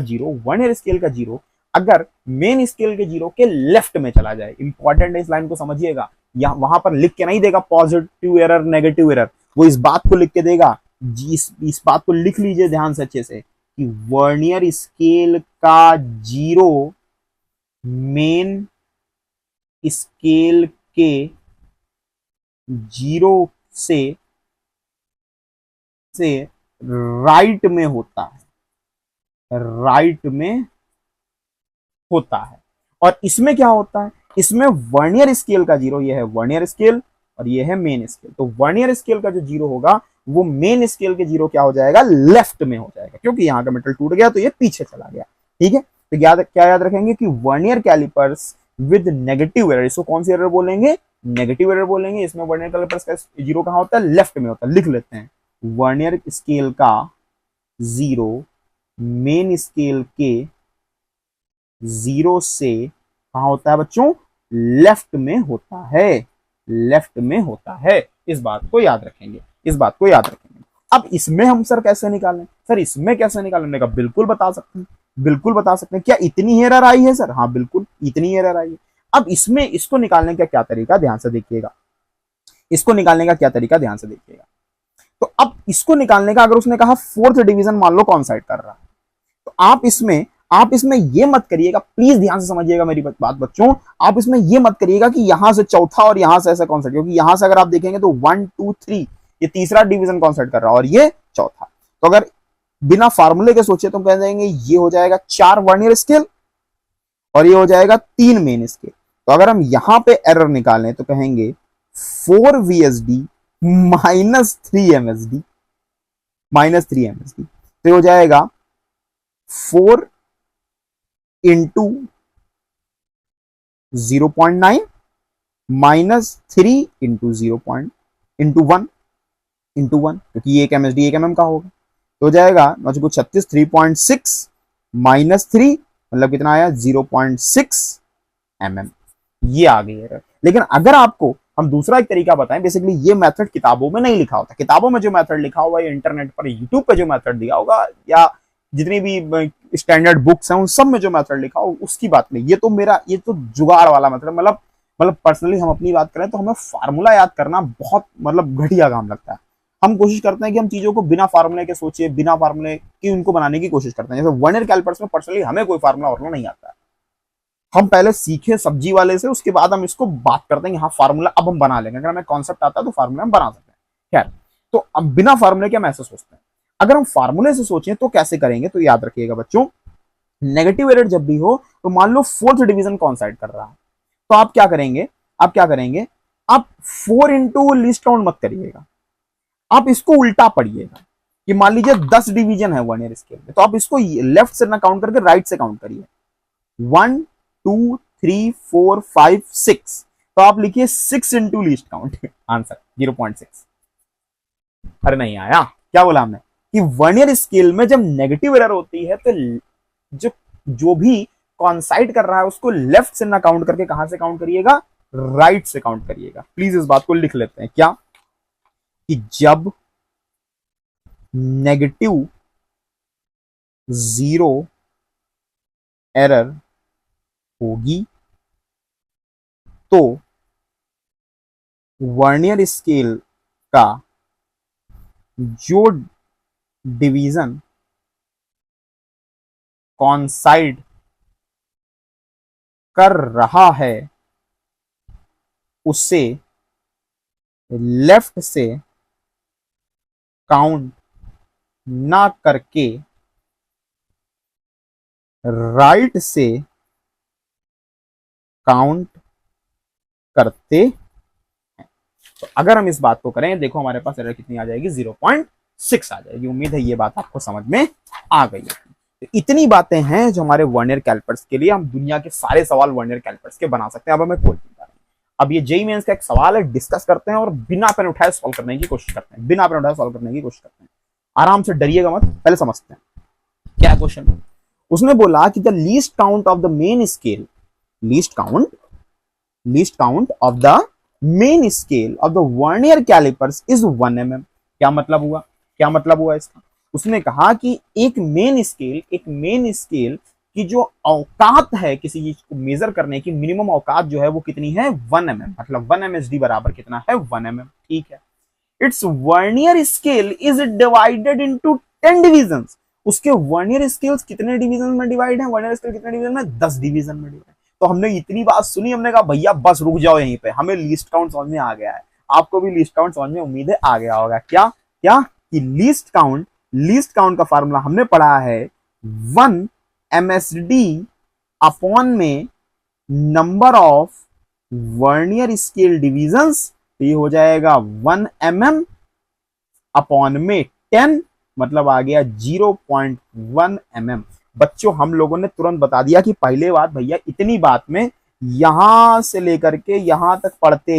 जीरो अगर मेन स्केल के जीरो के लेफ्ट में चला जाए, इंपॉर्टेंट है, इस लाइन को समझिएगा। वहां पर लिख के नहीं देगा पॉजिटिव एरर नेगेटिव एरर, वो इस बात को लिख के देगा, इस बात को लिख लीजिए ध्यान से अच्छे से, कि वर्नियर स्केल का जीरो मेन स्केल के जीरो से राइट में होता है, राइट में होता है। और इसमें क्या होता है, इसमें वर्नियर स्केल का जीरो, ये है वर्नियर स्केल और ये है मेन स्केल। तो वर्नियर स्केल का जो जीरो होगा वो मेन स्केल के जीरो क्या हो जाएगा, लेफ्ट में हो जाएगा, क्योंकि यहाँ का मेटल टूट गया तो ये पीछे चला गया। ठीक है, तो क्या याद रखेंगे कि vernier callipers with negative error, इसको कौन सी एरर बोलेंगे, नेगेटिव एरर बोलेंगे। इसमें वर्नियर कैलिपर्स का जीरो कहाँ होता है, लेफ्ट में होता है। लिख लेते हैं, वर्नियर स्केल का जीरो मेन स्केल के जीरो से कहाँ होता है बच्चों, लेफ्ट में होता है, लेफ्ट में होता है। इस बात को याद रखेंगे, इस बात को याद रखेंगे। अब इसमें हम सर कैसे निकालें, सर इसमें कैसे निकालने का, बिल्कुल बता सकते हैं, बिल्कुल बता सकते हैं। क्या इतनी एरर आई है सर, हाँ बिल्कुल इतनी एरर आई है। अब इसमें इसको निकालने का क्या तरीका, ध्यान से देखिएगा, इसको निकालने का क्या तरीका ध्यान से देखिएगा। तो अब इसको निकालने का, अगर उसने कहा फोर्थ डिवीजन मान लो कौन साइड कर रहा है, तो आप इसमें ये मत करिएगा, प्लीज ध्यान से समझिएगा मेरी बात बच्चों। आप इसमें ये मत करिएगा कि यहां से चौथा और यहां से ऐसा कौन सा, क्योंकि यहां से अगर आप देखेंगे तो 1 2 3 ये तीसरा डिवीजन कौन साइड कर रहा है और ये चौथा। तो अगर बिना फार्मूले के सोचे तो कह देंगे ये हो जाएगा 4 वर्नियर स्केल और ये हो जाएगा 3 मेन स्केल। तो अगर हम यहां पे एरर निकालें तो कहेंगे 4 VSD माइनस 3 MSD, तो हो जाएगा 4 इंटू 0.9 माइनस 3 इंटू 0 इंटू 1 क्योंकि ये 1 MSD 1 mm का होगा। तो हो जाएगा 36 3.6 माइनस 3 मतलब कितना आया 0.6 mm। ये आ गई एरर। लेकिन अगर आपको हम दूसरा एक तरीका बताएं। बेसिकली ये मेथड किताबों में नहीं लिखा होता, किताबों में जो मेथड लिखा हुआ है, इंटरनेट पर यूट्यूब पे जो मेथड दिया होगा या जितनी भी स्टैंडर्ड बुक्स हैं उन सब में जो मेथड लिखा हो उसकी बात नहीं। ये तो जुगाड़ वाला मेथड, मतलब पर्सनली हम अपनी बात करें तो हमें फार्मूला याद करना बहुत मतलब घटिया काम लगता है। हम कोशिश करते हैं कि हम चीजों को बिना फार्मूले के सोचिए, बिना फार्मूले की उनको बनाने की कोशिश करते हैं। जैसे वर्नियर कैलिपर्स में पर्सनली हमें कोई फार्मूला वार्मूला नहीं आता है। हम पहले सीखे सब्जी वाले से, उसके बाद हम इसको बात करते हैं कि हाँ फार्मूला अब हम बना लेंगे। अगर हमें कॉन्सेप्ट आता है तो फार्मूला हम बना सकते हैं। खैर, तो अब बिना फार्मूले के हम ऐसे सोचते हैं। अगर हम फार्मूले से सोचें तो कैसे करेंगे, तो याद रखिएगा बच्चों, नेगेटिव एरर जब भी हो तो मान लो फोर्थ डिवीजन कॉन्साइड कर रहा है, तो आप क्या करेंगे, आप 4 इंटू लीस्ट काउंट मत करिएगा, आप इसको उल्टा पढ़िएगा कि मान लीजिए 10 डिवीजन है वर्नियर स्केल में, तो आप इसको लेफ्ट से ना काउंट करके राइट से काउंट करिए। 1 2 3 4 5 6, तो आप लिखिए 6 इंटू लीस्ट काउंट, आंसर 0.6। अरे नहीं आया, क्या बोला हमने कि वर्नियर स्केल में जब नेगेटिव एरर होती है तो जो भी कॉन्साइड कर रहा है उसको लेफ्ट से ना काउंट करके कहां से काउंट करिएगा, राइट से काउंट करिएगा। प्लीज इस बात को लिख लेते हैं, क्या कि जब नेगेटिव 0 एरर होगी तो वर्नियर स्केल का जो डिवीजन कॉन्साइड कर रहा है उसे लेफ्ट से काउंट ना करके राइट से काउंट करते हैं। तो अगर हम इस बात को करें, देखो हमारे पास एरर कितनी आ जाएगी, 0.6 आ जाएगी। उम्मीद है ये बात आपको समझ में आ गई है। तो इतनी बातें हैं जो हमारे वर्नियर कैलिपर्स के लिए, हम दुनिया के सारे सवाल वर्नियर कैलिपर्स के बना सकते हैं। अब हमें कोई चिंता नहीं। अब ये जेईई मेंस का एक सवाल है, डिस्कस करते हैं और बिना पेन उठाए सॉल्व करने की कोशिश करते हैं, बिना पेन उठाए सॉल्व करने की कोशिश करते हैं। आराम से, डरिएगा मत, पहले समझते हैं क्या क्वेश्चन। उसने बोला कि the least count of the main scale, least count of the main scale of the vernier callipers is 1 mm। क्या मतलब हुआ इसका? उसने कहा कि एक मेन स्केल की जो औकात है किसी चीज को मेजर करने की, मिनिमम औकात जो है वो कितनी है, 1 mm। मतलब 1 MSD बराबर कितना है, 1 mm। ठीक है। It's vernier scale is divided into 10 divisions. उसके वर्नियर स्केल्स कितने डिवीजन में डिवाइड है, वर्नियर स्केल कितने डिवीजन में, 10 डिवीजन में डिवाइड। तो हमने इतनी बात सुनी, हमने कहा भैया बस रुक जाओ यहीं पे, हमें लीस्ट काउंट समझ में आ गया है। आपको भी लीस्ट काउंट समझ में उम्मीद है आ गया होगा। क्या कि लीस्ट काउंट का फार्मूला हमने पढ़ा है 1 MSD अपॉन में number of vernier scale divisions, तो ये हो जाएगा 1 mm अपॉन में 10, मतलब आ गया 0.1 mm। बच्चों हम लोगों ने तुरंत बता दिया कि पहले बात भैया, इतनी बात में यहां से लेकर के यहां तक पढ़ते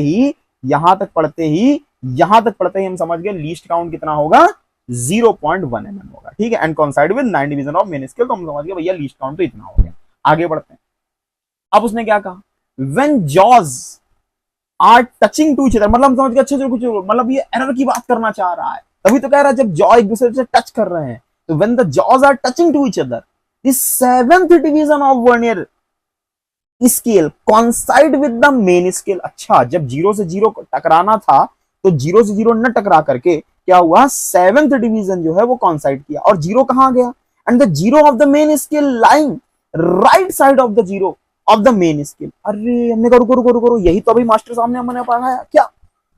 ही हम समझ गए लीस्ट काउंट कितना होगा, 0.1 mm होगा। ठीक है, and कॉन्साइड with 9 division of main scale, तो हम समझ गए भैया लीस्ट काउंट तो इतना हो गया। आगे बढ़ते हैं। अब उसने क्या कहा, when jaws are touching to each other, मतलब हम समझ गए अच्छे से कुछ, मतलब ये एरर की बात करना चाह रहा है, तभी तो कह रहा है जब जॉ एक दूसरे से टच कर रहे हैं, तो when the jaws are touching to each other the 7th division of vernier scale coincide with the main scale. अच्छा, जब 0 से 0 टकराना था तो 0 से 0 न टकरा करके क्या हुआ, 7th डिवीजन जो है वो कॉन्साइड किया, और 0 कहां गया, and the 0 of the main scale lying right side of the 0 of the main scale. अरे हमने कहा रुको, यही तो अभी मास्टर साहब ने हमने पढ़ाया। क्या,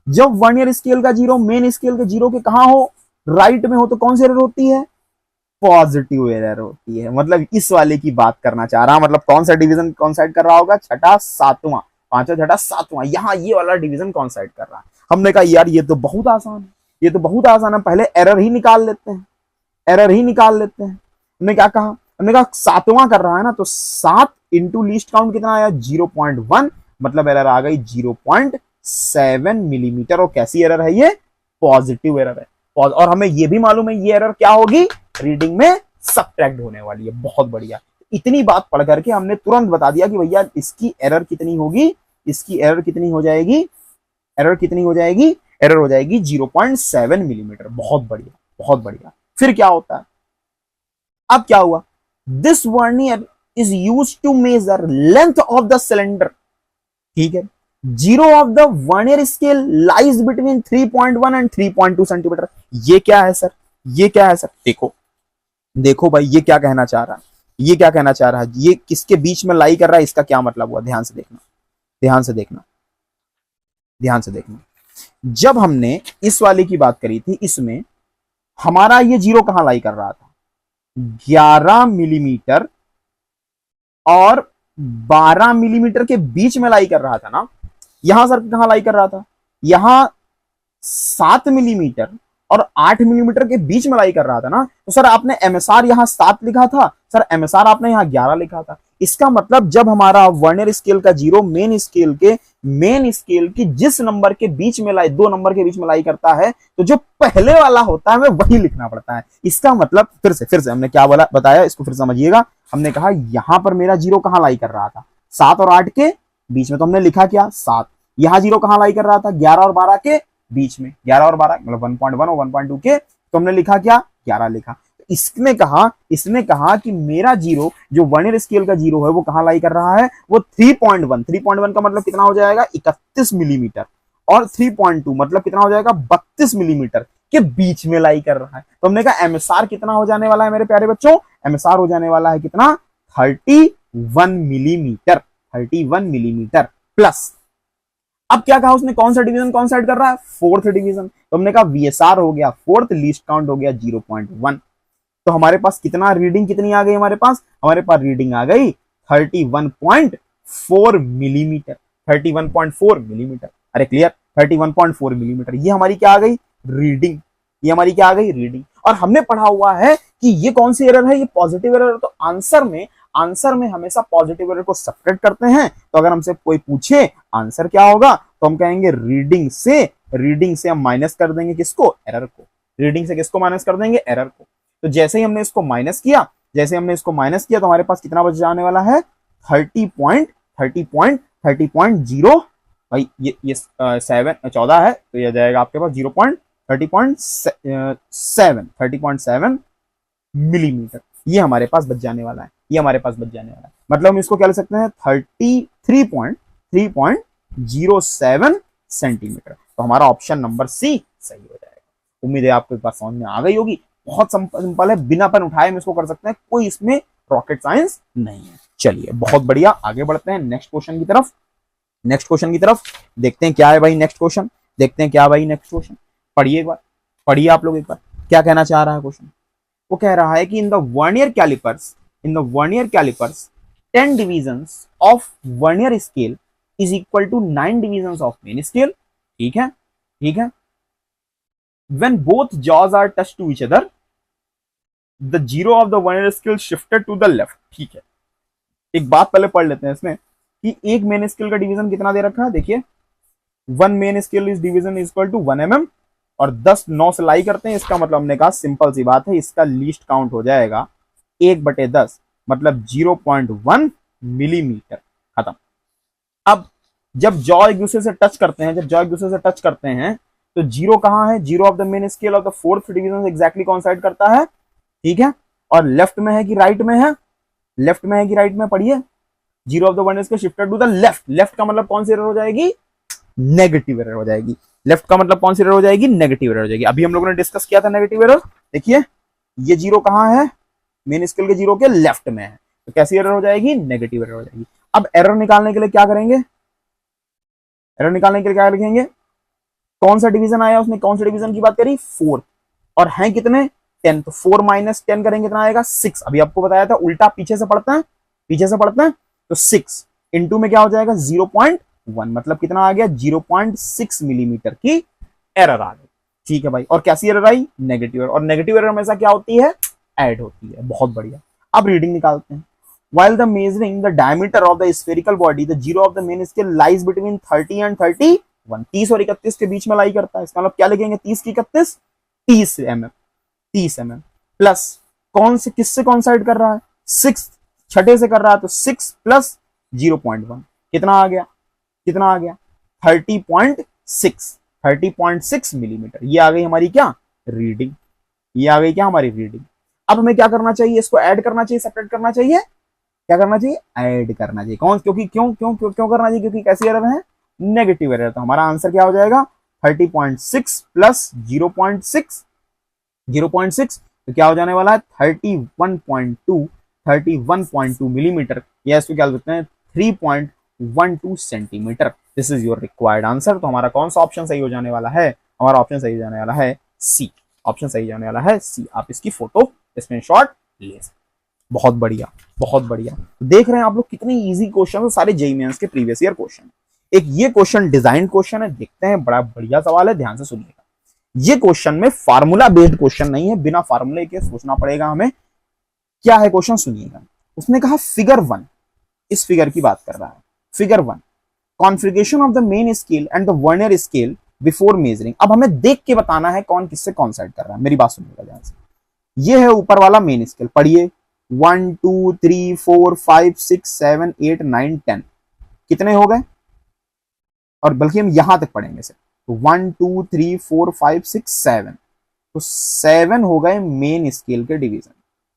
जब वर्नियर स्केल का 0 मेन स्केल के 0 के कहां हो, राइट में हो, तो कौन सी एरर होती है, पॉजिटिव एरर होती है। मतलब इस वाले की बात करना चाह रहा, मतलब कौन सा डिवीजन कॉन्साइड कर रहा होगा, छठा सातवां, पांचवा छठा सातवां, यहाँ ये वाला डिवीजन कॉन्साइड कर रहा है। हमने कहा यार ये तो बहुत आसान है, पहले एरर ही निकाल लेते हैं। हमने क्या कहा, हमने कहा सातवां कर रहा है ना, तो 7 इंटू लीस्ट काउंट कितना आया, 0.1, मतलब एरर आ गई 0.7 मिलीमीटर। और कैसी एरर है ये, पॉजिटिव एरर है। और हमें ये भी मालूम है ये एरर क्या होगी, रीडिंग में सबट्रैक्ट होने वाली है। बहुत बढ़िया, इतनी बात पढ़ करके हमने तुरंत बता दिया कि भैया इसकी एरर कितनी होगी, इसकी एरर कितनी हो जाएगी, एरर कितनी हो जाएगी, एरर हो जाएगी 0.7 मिलीमीटर। बहुत बढ़िया, बहुत बढ़िया। फिर क्या होता है, अब क्या हुआ, this vernier is use to measure length of the cylinder. ठीक है, zero of the vernier scale lies between 3.1 and 3.2 centimetre. ये क्या है सर, ये क्या है सर, देखो देखो भाई, ये क्या कहना चाह रहा है, ये क्या कहना चाह रहा है, ये किसके बीच में लाई कर रहा है, इसका क्या मतलब हुआ, ध्यान से देखना, ध्यान से देखना, ध्यान से देखना। जब हमने इस वाले की बात करी थी, इसमें हमारा ये जीरो कहां लाई कर रहा था, 11 मिलीमीटर और 12 मिलीमीटर के बीच में लाई कर रहा था ना। यहां सर कहां लाई कर रहा था, यहां 7 मिलीमीटर और 8 मिलीमीटर के बीच में लाई कर रहा था ना। तो सर आपने एमएसआर यहां 7 लिखा था, सर एमएसआर आपने यहां 11 लिखा था। इसका मतलब जब हमारा वर्नियर स्केल का जीरो मेन स्केल की जिस नंबर के बीच में लाई, दो नंबर के बीच में लाई करता है, तो जो पहले वाला होता है हमें वही लिखना पड़ता है। इसका मतलब फिर से हमने क्या बोला बताया, इसको फिर समझिएगा। हमने कहा यहां पर मेरा जीरो कहां लाई कर रहा था, 7 और 8 के बीच में, तो हमने लिखा क्या 7। यहां जीरो कहां लाई कर रहा था, 11 और 12 के बीच में, 11 और 12 मतलब 1.1 और 1.2 के, तो हमने लिखा क्या 11 लिखा। इसने कहा कि मेरा जीरो जो वर्नियर स्केल का जीरो है वो कहां लाई कर रहा है, वो 3.1 का मतलब कितना हो जाएगा 31 मिलीमीटर, और 3.2 मतलब कितना हो जाएगा 32 मिलीमीटर के बीच में लाई कर रहा है। तो हमने कहा एमएसआर कितना हो जाने वाला है मेरे प्यारे बच्चों, एमएसआर हो जाने वाला है कितना 31 मिलीमीटर, 31 मिलीमीटर प्लस। अब क्या कहा उसने, कौन सा डिवीजन कौन सा ऐड कर रहा है, फोर्थ डिवीजन। तो हमने कहा वीएसआर हो गया फोर्थ, लीस्ट काउंट हो गया 0.1। तो हमारे पास कितना रीडिंग कितनी आ गई, हमारे पास रीडिंग आ गई 31.4 मिलीमीटर, 31.4 मिलीमीटर। अरे क्लियर, 31.4 मिलीमीटर ये हमारी क्या आ गई रीडिंग, ये हमारी क्या आ गई रीडिंग। और हमने पढ़ा हुआ है कि ये कौन सी एरर है, ये पॉजिटिव एरर। तो आंसर में हमेशा पॉजिटिव एरर को सब्ट्रैक्ट करते हैं। तो अगर हमसे कोई पूछे आंसर क्या होगा, तो हम कहेंगे रीडिंग से हम माइनस कर देंगे किसको, एरर को। रीडिंग से किसको माइनस कर देंगे, एरर को। तो जैसे ही हमने इसको माइनस किया, तो हमारे पास कितना बच जाने वाला है 30.0 भाई, ये 14 है, तो ये जाएगा आपके पास 30.7 मिलीमीटर। ये हमारे पास बच जाने वाला है, मतलब हम इसको क्या ले सकते हैं 33.07 सेंटीमीटर। तो हमारा ऑप्शन नंबर सी सही हो जाएगा। उम्मीद है आपको एक बार समझ में आ गई होगी। बहुत सिंपल है, बिना पेन उठाए हम इसको कर सकते हैं, कोई इसमें रॉकेट साइंस नहीं है। चलिए बहुत बढ़िया, आगे बढ़ते हैं नेक्स्ट क्वेश्चन की तरफ। देखते हैं क्या है भाई नेक्स्ट क्वेश्चन, पढ़िए एक बार, पढ़िए आप लोग एक बार, क्या कहना चाह रहा है क्वेश्चन। वो कह रहा है कि in the vernier callipers 10 divisions of vernier scale is equal to 9 divisions of main scale. ठीक है, when both jaws are touched to each other, the zero of the vernier scale shifted to the left। ठीक है, एक बात पहले पढ़ लेते हैं इसमें कि एक मेन स्केल का डिवीजन कितना दे रखा है। देखिए 1 main scale is division is equal to 1 mm, और 10 9 से लाई करते हैं। इसका मतलब हमने कहा सिंपल सी बात है, इसका लीस्ट काउंट हो जाएगा 1/10, मतलब 0.1 मिलीमीटर। खत्म। अब जब जॉ एक दूसरे से टच करते हैं, तो जीरो कहां है, zero of the main scale of the fourth division exactly कॉन्साइड करता है। ठीक है, और लेफ्ट में है कि राइट में है, पढ़िए zero of the one scale shifted to the left का मतलब कौन सी एरर हो जाएगी, नेगेटिव एरर हो जाएगी। लेफ्ट का मतलब कौन सी एरर हो जाएगी, नेगेटिव एरर हो जाएगी। अभी हम लोगों ने डिस्कस किया था नेगेटिव एरर। देखिए ये जीरो कहां है, मेन स्केल के जीरो के लेफ्ट में है, तो कैसी एरर हो जाएगी, नेगेटिव एरर हो जाएगी। अब एरर निकालने के लिए क्या करेंगे, लिखेंगे कौन सा डिवीजन आया, उसने कौन सा डिवीजन की बात करी, फोर्थ, और हैं कितने 10, तो 4 - 10 करेंगे कितना आएगा 6। अभी आपको बताया था उल्टा पीछे से पढ़ते हैं, तो 6 इंटू में क्या हो जाएगा 0.1, मतलब कितना आ गया 0.6 मिलीमीटर की एरर आ गई। ठीक है भाई, और कैसी एरर आई, नेगेटिव एरर, और नेगेटिव एरर हमेशा क्या होती है, ऐड होती है। बहुत बढ़िया। अब रीडिंग निकालते हैं। While the measuring the diameter of the spherical body, the zero of the main scale lies between 30 and 31। 30 और 31 के बीच में लाई करता है। इसका मतलब क्या लिखेंगे, 30 की 31, 30 mm प्लस कौन से किससे कॉन्साइड कर रहा है, 6 छठे से कर रहा है, तो 6 + 0.1 कितना आ गया 30.7 30.6 मिलीमीटर। ये आ गई हमारी क्या रीडिंग, ये आ गई क्या हमारी रीडिंग। अब हमें क्या करना चाहिए, इसको ऐड करना चाहिए, सेपरेट करना चाहिए, क्या करना चाहिए, ऐड करना चाहिए। कौन, क्योंकि क्यों क्यों क्यों क्यों करना चाहिए, क्योंकि कैसी एरर है, नेगेटिव एरर। तो हमारा आंसर क्या हो जाएगा, 30.6 प्लस 0.6, 0.6 तो क्या हो जाने वाला है 31.2, 31.2 मिलीमीटर, या इसको क्या बोलते हैं 3.12 centimetre. This is your required answer. तो हमारा कौन सा ऑप्शन सही हो जाने वाला है, हमारा ऑप्शन सही हो जाने वाला है सी, ऑप्शन सही जाने वाला है सी। आप इसकी फोटो स्क्रीनशॉट ले सकते। बहुत बढ़िया, बहुत बढ़िया। तो देख रहे हैं आप लोग कितने इजी क्वेश्चन, सारे जेईई मेंस के प्रीवियस ईयर क्वेश्चन। एक ये क्वेश्चन डिजाइन क्वेश्चन है, देखते हैं, बड़ा बढ़िया सवाल है, ध्यान से सुनिएगा। ये क्वेश्चन में फार्मूला बेस्ड क्वेश्चन नहीं है, बिना फार्मूले के सोचना पड़ेगा हमें। क्या है क्वेश्चन, सुनिएगा। उसने कहा फिगर 1, इस फिगर की बात कर रहा है, figure 1, configuration of the main scale and the vernier scale before measuring. अब हमें देख के बताना है कौन किससे कॉन्साइड कर रहा है। मेरी बात सुनिएगा ध्यान से। ये है ऊपर वाला मेन स्केल, पढ़िए 1 2 3 4 5 6 7 8 9 10 कितने हो गए, और बल्कि हम यहां तक पढ़ेंगे सर। तो 1 2 3 4 5 6 7, तो 7 हो गए मेन स्केल के डिवीजन।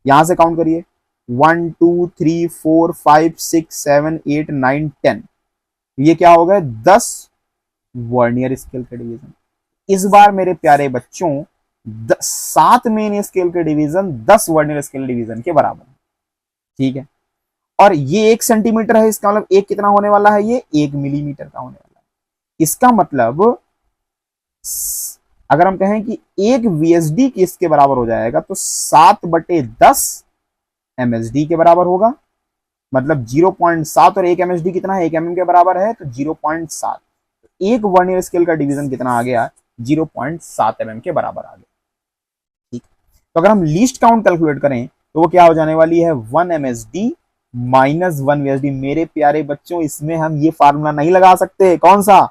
यहां से काउंट करिए 1 2 3 4 5 6 7 8 9 10, ये क्या हो गए 10 वर्नियर स्केल के डिवीजन। इस बार मेरे प्यारे बच्चों 7 मेन स्केल के डिवीजन 10 वर्नियर स्केल डिवीजन के बराबर है, ठीक है। और ये 1 सेंटीमीटर है, इसका मतलब एक कितना होने वाला है, ये 1 मिलीमीटर का होने वाला है। इसका मतलब अगर हम कहें कि 1 वीएसडी किसके बराबर हो जाएगा, तो 7/10 एमएसडी के बराबर होगा। मतलब 0.7 और 1 एमएसडी कितना है, 1 एमएम के बराबर है, तो 0.7। एक वर्नियर स्केल का डिवीजन कितना आ गया, 0.7 एमएम के बराबर आ गया, ठीक। तो अगर हम लीस्ट काउंट कैलकुलेट करें तो वो क्या हो जाने वाली है 1 एमएसडी माइनस 1 वीएसडी। मेरे प्यारे बच्चों इसमें हम ये फार्मूला नहीं लगा सकते, कौन सा,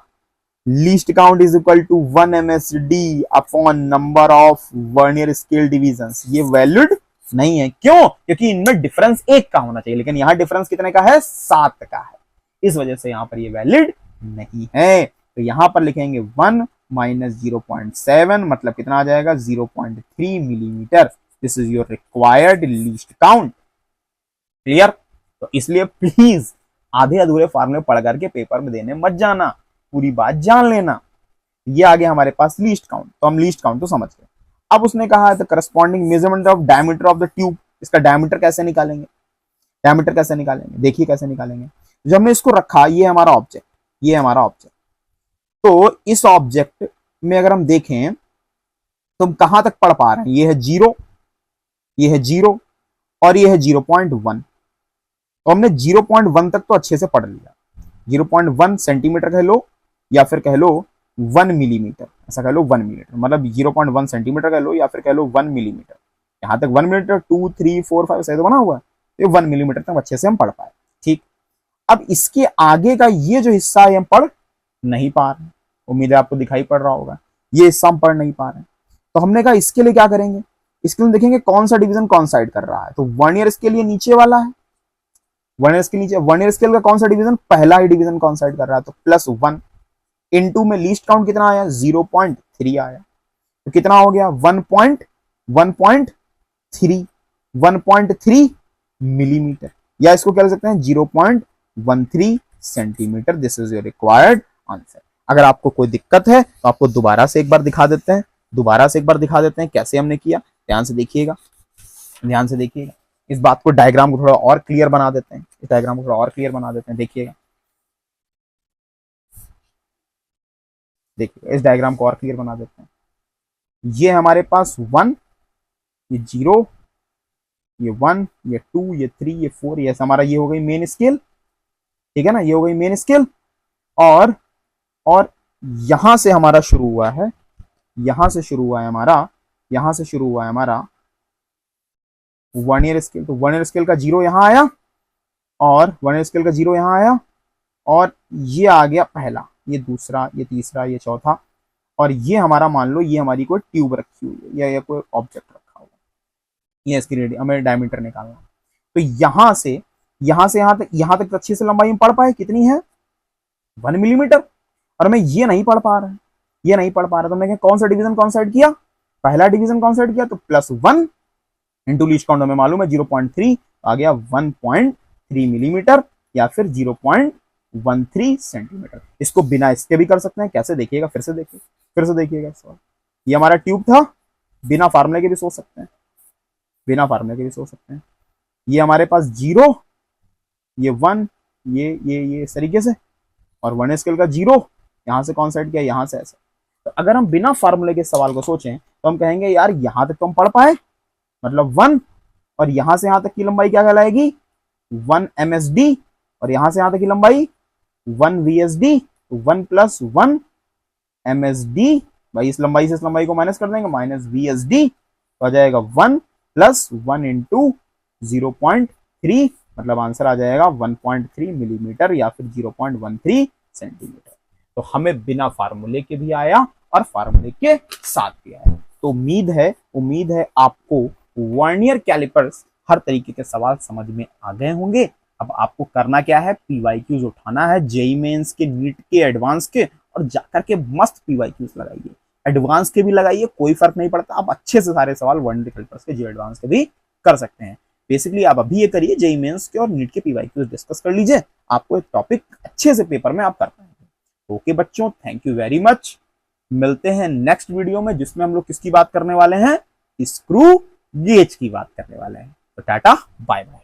least count is equal to 1 MSD upon number of vernier scale divisions. ये वैलिड नहीं है, क्यों, क्योंकि इनमें डिफरेंस 1 का होना चाहिए, लेकिन यहां डिफरेंस कितने का है, 7 का है। इस वजह से यहां पर ये वैलिड नहीं है। तो यहां पर लिखेंगे 1 माइनस 0.7, मतलब कितना आ जाएगा 0.3 millimetre. This is your required least count. Clear. तो इसलिए प्लीज आधे अधूरे फार्मूले पढ़ करके पेपर में देने मत जाना, पूरी बात जान लेना। ये आ गया हमारे पास लीस्ट काउंट, तो हम लीस्ट काउंट तो समझ गए। अब उसने कहा है the corresponding measurement of diameter of the tube. इसका डायमीटर कैसे निकालेंगे, डायमीटर कैसे निकालेंगे, देखिए कैसे निकालेंगे। जब हमने इसको रखा, ये हमारा ऑब्जेक्ट, ये हमारा ऑब्जेक्ट, तो इस ऑब्जेक्ट में अगर हम देखें तो हम कहां तक पढ़ पा रहे हैं, ये है 0, ये है 0 और ये है 0.1। तो हमने 0.1 तक तो अच्छे से पढ़ लिया। 0.1 सेंटीमीटर कह लो या फिर कह लो 1 मिलीमीटर, ऐसा कह लो 1 मिलीमीटर, मतलब 0.1 सेंटीमीटर कह लो या फिर कह लो 1 मिलीमीटर। यहां तक 1 मिलीमीटर, 2 3 4 5 सही तो बना हुआ है, तो 1 मिलीमीटर तक अच्छे से हम पढ़ पाए, ठीक। अब इसके आगे का ये जो हिस्सा है हम पढ़ नहीं पा रहे, उम्मीद है आपको दिखाई पड़ रहा होगा, ये हिस्सा हम पढ़ नहीं पा रहे। तो हमने कहा इसके लिए क्या करेंगे, इसके लिए देखेंगे कौन सा डिवीजन कौन साइड कर रहा है। तो वर्नियर स्केल ये नीचे वाला है, वर्नियर स्केल नीचे, वर्नियर स्केल का कौन सा डिवीजन, पहला ही डिवीजन कौन साइड कर रहा है, तो +1 इनटू में लीस्ट काउंट कितना आया 0.3 आया, तो कितना हो गया 1.3 मिलीमीटर, या इसको क्या लिख सकते हैं 0.13 centimetre. This is your required answer. अगर आपको कोई दिक्कत है तो आपको दोबारा से एक बार दिखा देते हैं, दोबारा से एक बार दिखा देते हैं कैसे हमने किया। ध्यान से देखिएगा, ध्यान से देखिएगा। इस बात को, डायग्राम को थोड़ा और क्लियर बना देते हैं, इस डायग्राम को थोड़ा और क्लियर बना देते हैं। देखिएगा, देखिए इस डायग्राम को और क्लियर बना देते हैं। ये हमारे पास 1, ये 0, ये 1, ये 2, ये 3, ये 4, ये हमारा ये हो गई मेन स्केल, ठीक है ना, ये हो गई मेन स्केल। और यहां से हमारा शुरू हुआ है, यहां से शुरू हुआ है हमारा, यहां से शुरू हुआ है हमारा वर्नियर स्केल। तो वर्नियर स्केल का 0 यहां आया, और वर्नियर स्केल का 0 यहां आया, और ये आ गया पहला, ये दूसरा, ये तीसरा, ये चौथा, और ये हमारा मान लो ये हमारी कोई ट्यूब रखी हुई है या कोई ऑब्जेक्ट रखा हुआ है, ये इसकी रेडियस हमें डायमीटर निकालना। तो यहां से यहां तक अच्छे से लंबाई हम पढ़ पाए, कितनी है 1 मिलीमीटर। और मैं ये नहीं पढ़ पा रहा है, ये नहीं पढ़ पा रहा, तो मैंने कौन सा डिवीजन कौन सा किया, पहला डिवीजन कौन सा किया, तो +1 इंटू लीस्ट काउंट हमें मालूम है 0.3, आ गया 1.3 मिलीमीटर या फिर 0.13 सेंटीमीटर। इसको बिना इसके भी कर सकते हैं, कैसे देखिएगा, फिर से देखिएगा सवाल। ये हमारा ट्यूब था, बिना फार्मूले के भी सोच सकते हैं, बिना फार्मूले के भी सोच सकते हैं। ये हमारे पास 0, ये 1, ये इस तरीके से, और 1 स्केल का 0 यहां से कौन साइड किया, यहां से ऐसा। तो अगर हम बिना फार्मूले के सवाल को सोचें तो हम कहेंगे यार यहां तक तो हम पढ़ पाए, मतलब 1, और यहां से यहां तक की लंबाई क्या कहलाएगी, 1 MSD, और यहां से यहां तक की लंबाई 1 VSD, 1 + 1 MSD, भाई इस लंबाई से इस लंबाई को माइनस कर देंगे, -VSD, तो आ जाएगा 1 + 1 × 0.3, मतलब आंसर आ जाएगा 1.3 मिलीमीटर या फिर 0.13 सेंटीमीटर। तो हमें बिना फार्मूले के भी आया और फार्मूले के साथ भी आया। तो उम्मीद है आपको वर्नियर कैलिपर्स हर तरीके के सवाल समझ में आ गए होंगे। अब आपको करना क्या है, PYQs उठाना है, जेईई मेंस के, नीट के, एडवांस के, और जाकर के मस्त PYQs लगाइए। एडवांस के भी लगाइए, कोई फर्क नहीं पड़ता, आप अच्छे से सारे सवाल वर्नियर कैलिपर्स के, जो एडवांस के भी कर सकते हैं। बेसिकली आप अभी ये करिए, जेईई मेंस के और नीट के PYQs डिस्कस कर लीजिए, आपको एक टॉपिक अच्छे से पेपर में आप कर पाएंगे। ओके बच्चों, थैंक यू वेरी मच। मिलते हैं नेक्स्ट वीडियो में, जिसमें हम लोग किसकी बात करने वाले हैं, स्क्रू गेज की बात करने वाले हैं। तो टाटा बाय बाय।